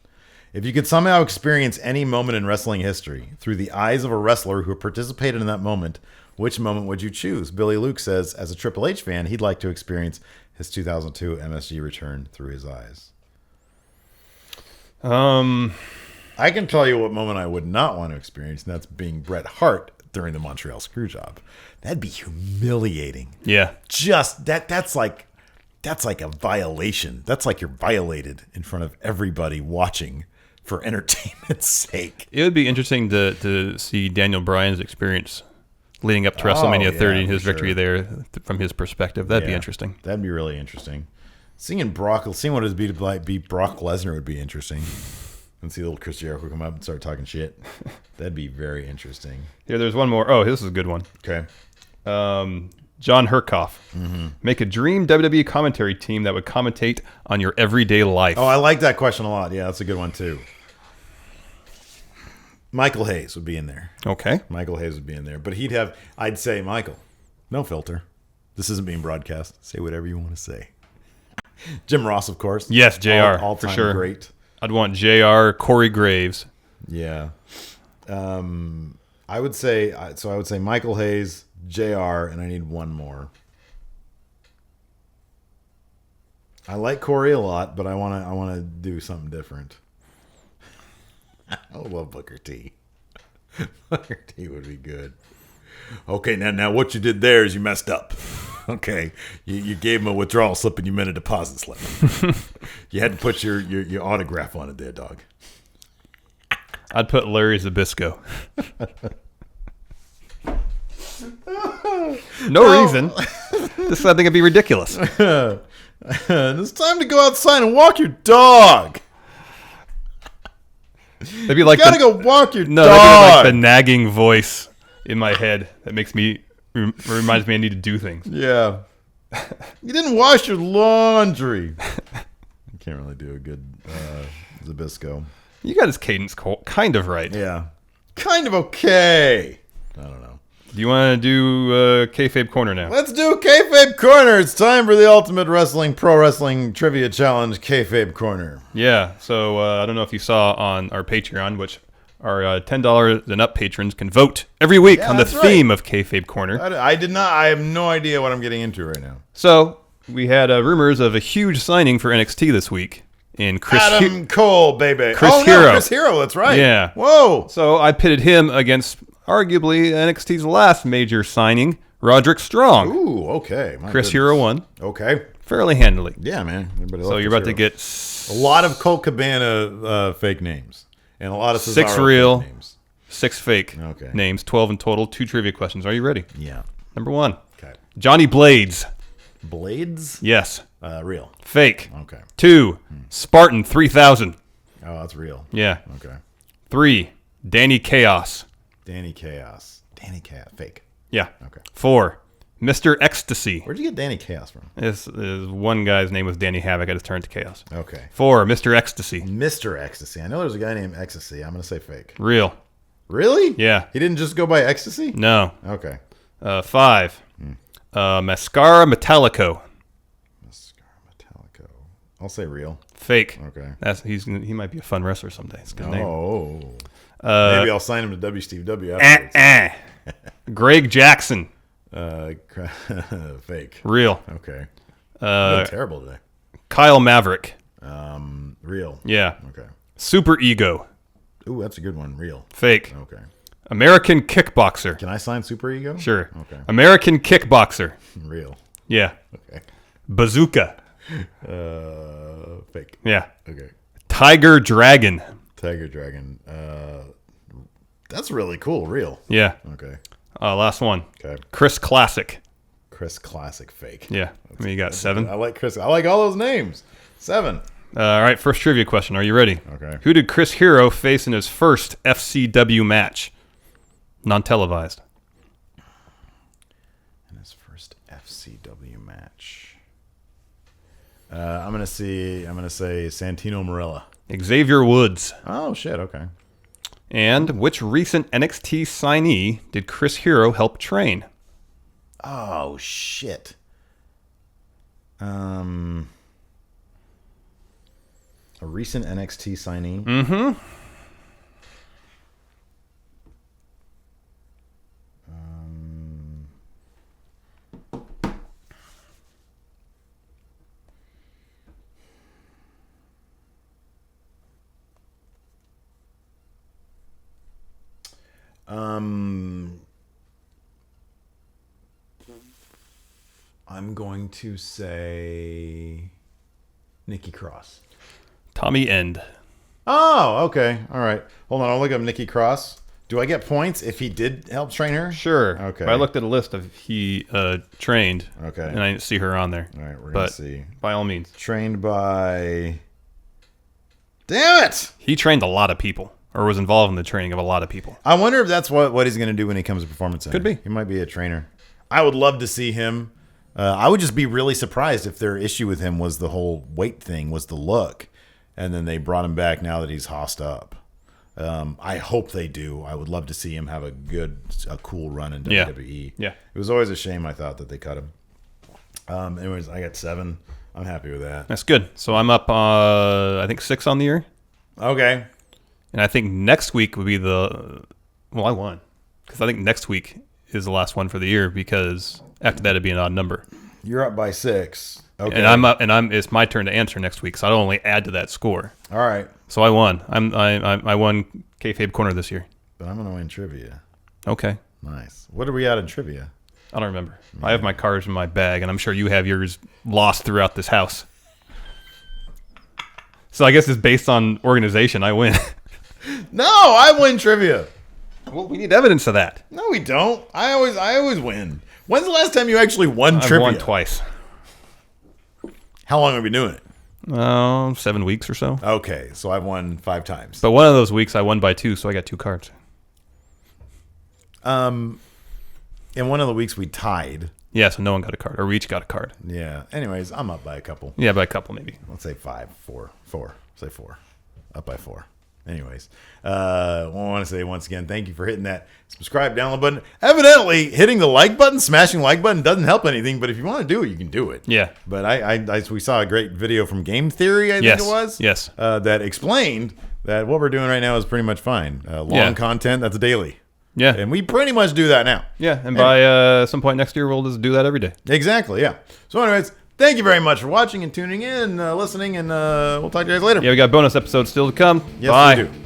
A: If you could somehow experience any moment in wrestling history through the eyes of a wrestler who participated in that moment, which moment would you choose? Billy Luke says, as a Triple H fan, he'd like to experience his 2002 MSG return through his eyes. I can tell you what moment I would not want to experience, and that's being Bret Hart during the Montreal Screwjob. That'd be humiliating.
E: Yeah.
A: Just that's like a violation. That's like you're violated in front of everybody watching for entertainment's sake.
E: It would be interesting to see Daniel Bryan's experience leading up to WrestleMania 30 and his
A: for
E: victory
A: sure.
E: there from his perspective. That'd be
A: Yeah,
E: interesting.
A: That'd be really interesting. Seeing what it'd be to beat Brock Lesnar would be interesting. And see little Chris Jericho come up and start talking shit. That'd be very interesting.
E: Here, there's one more. Oh, this is a good one.
A: Okay.
E: John Herkoff. Make a dream WWE commentary team that would commentate on your everyday life.
A: Oh, I like that question a lot. Yeah, that's a good one too. Michael Hayes would be in there.
E: Okay.
A: Michael Hayes would be in there. But I'd say, Michael, no filter. This isn't being broadcast. Say whatever you want to say. Jim Ross, of course.
E: Yes, JR,
A: All-time
E: for sure.
A: great.
E: I'd want JR, Corey Graves.
A: Yeah. I would say Michael Hayes, JR, and I need one more. I like Corey a lot, but I want to do something different. I love Booker T. Booker T would be good. Okay, now what you did there is you messed up. Okay, you gave him a withdrawal slip and you meant a deposit slip. You had to put your autograph on it there, dog.
E: I'd put Larry Zbyszko. No reason. Just I think it'd be ridiculous.
A: It's time to go outside and walk your dog.
E: That'd be like
A: You gotta go walk your
E: no,
A: dog.
E: that'd be like the nagging voice in my head that makes me reminds me I need to do things.
A: Yeah. You didn't wash your laundry. You can't really do a good Zbyszko.
E: You got his cadence kind of right.
A: Yeah. Kind of okay. I don't know.
E: Do you want to do Kayfabe Corner now?
A: Let's do Kayfabe Corner. It's time for the Ultimate Wrestling Pro Wrestling Trivia Challenge Kayfabe Corner.
E: Yeah. So I don't know if you saw on our Patreon, which our $10 and up patrons can vote every week on the
A: that's
E: theme of Kayfabe Corner.
A: I did not. I have no idea what I'm getting into right now.
E: So we had rumors of a huge signing for NXT this week in Chris
A: Adam Cole, baby.
E: Chris Hero.
A: Chris Hero, that's right.
E: Yeah.
A: Whoa.
E: So I pitted him against arguably NXT's last major signing, Roderick Strong.
A: Ooh, okay. My
E: Chris
A: goodness.
E: Hero won
A: Okay.
E: fairly handily.
A: Yeah, man. Everybody
E: So
A: loves
E: you're
A: Chris
E: about to
A: Hero.
E: get
A: a lot of Colt Cabana fake names. And a lot of Cesaro
E: 6 real,
A: fake names.
E: 6 fake
A: Okay.
E: names, 12 in total, 2 trivia questions. Are you ready?
A: Yeah.
E: Number 1.
A: Okay.
E: Johnny Blades.
A: Blades?
E: Yes.
A: Real.
E: Fake.
A: Okay.
E: 2. Spartan 3000.
A: Oh, that's real.
E: Yeah.
A: Okay.
E: 3. Danny Chaos.
A: Danny Chaos. Danny Chaos. Fake.
E: Yeah.
A: Okay.
E: 4. Mr. Ecstasy.
A: Where'd you get Danny Chaos from?
E: This is one guy's name was Danny Havoc. I just turned to Chaos.
A: Okay.
E: 4. Mr. Ecstasy.
A: Mr. Ecstasy. I know there's a guy named Ecstasy. I'm going to say fake.
E: Real.
A: Really?
E: Yeah.
A: He didn't just go by Ecstasy?
E: No.
A: Okay.
E: 5. Mascara Metallico.
A: Mascara Metallico. I'll say real.
E: Fake.
A: Okay.
E: He might be a fun wrestler someday. It's a good name.
A: Oh. Maybe I'll sign him to W. Steve W. afterwards.
E: Greg Jackson.
A: Fake.
E: Real.
A: Okay. I'm terrible today.
E: Kyle Maverick.
A: Real.
E: Yeah.
A: Okay.
E: Super Ego.
A: Ooh, that's a good one. Real.
E: Fake.
A: Okay.
E: American Kickboxer.
A: Can I sign Super Ego?
E: Sure.
A: Okay.
E: American Kickboxer.
A: Real.
E: Yeah.
A: Okay.
E: Bazooka.
A: Fake.
E: Yeah.
A: Okay.
E: Tiger Dragon.
A: Tiger Dragon. That's really cool. Real.
E: Yeah.
A: Okay.
E: Last one.
A: Okay.
E: Chris Classic.
A: Chris Classic. Fake.
E: Yeah. I mean, you got 7.
A: I like Chris. I like all those names. 7.
E: All right. First trivia question. Are you ready?
A: Okay.
E: Who did Chris Hero face in his first FCW match? Non-televised.
A: In his first FCW match. I'm gonna say Santino Marella.
E: Xavier Woods.
A: Oh shit. Okay.
E: And which recent NXT signee did Chris Hero help train?
A: Oh shit. A recent NXT signee.
E: Mm-hmm.
A: I'm going to say Nikki Cross.
E: Tommy End.
A: Oh, okay. All right. Hold on. I'll look up Nikki Cross. Do I get points if he did help train her?
E: Sure.
A: Okay.
E: But I looked at a list of he trained.
A: Okay.
E: And I didn't see her on there.
A: All right. We're going
E: But
A: to see.
E: by all means.
A: Trained by... Damn it!
E: He trained a lot of people, or was involved in the training of a lot of people.
A: I wonder if that's what he's going to do when he comes to Performance Center.
E: Could be.
A: He might be a trainer. I would love to see him. I would just be really surprised if their issue with him was the whole weight thing, was the look. And then they brought him back now that he's hossed up. I hope they do. I would love to see him have a cool run in WWE.
E: Yeah.
A: It was always a shame, I thought, that they cut him. Anyways, I got 7. I'm happy with that.
E: That's good. So I'm up, I think, 6 on the year.
A: Okay.
E: And I think next week would be I won. Because I think next week is the last one for the year, because after that it'd be an odd number.
A: You're up by 6. Okay.
E: And I'm up, and it's my turn to answer next week, so I don't only add to that score.
A: All right.
E: So I won. I won Kayfabe Corner this year.
A: But I'm going to win trivia.
E: Okay.
A: Nice. What are we at in trivia?
E: I don't remember. I have my cards in my bag, and I'm sure you have yours lost throughout this house. So I guess it's based on organization. I win.
A: No, I win trivia.
E: Well, we need evidence of that.
A: No, we don't. I always win. When's the last time you actually won
E: I've
A: trivia?
E: won twice.
A: How long have we been doing it?
E: 7 weeks or so.
A: Okay, so I've won 5 times.
E: But one of those weeks I won by 2, so I got 2 cards.
A: In one of the weeks we tied.
E: Yeah, so no one got a card, or we each got a card.
A: Yeah. Anyways, I'm up by a couple.
E: Yeah, by a couple maybe.
A: Let's say 5, 4. Say 4. Up by 4. Anyways, I want to say once again, thank you for hitting that subscribe, download button. Evidently, hitting the like button, smashing like button doesn't help anything, but if you want to do it, you can do it.
E: Yeah.
A: But we saw a great video from Game Theory, I think it was.
E: Yes.
A: That explained that what we're doing right now is pretty much fine. Long content, that's daily.
E: Yeah.
A: And we pretty much do that now.
E: Yeah, and by some point next year, we'll just do that every day.
A: Exactly, yeah. So anyways, Thank you very much for watching and tuning in, listening, and we'll talk to you guys later.
E: Yeah, we got bonus episodes still to come.
A: Yes,
E: Bye.
A: we do.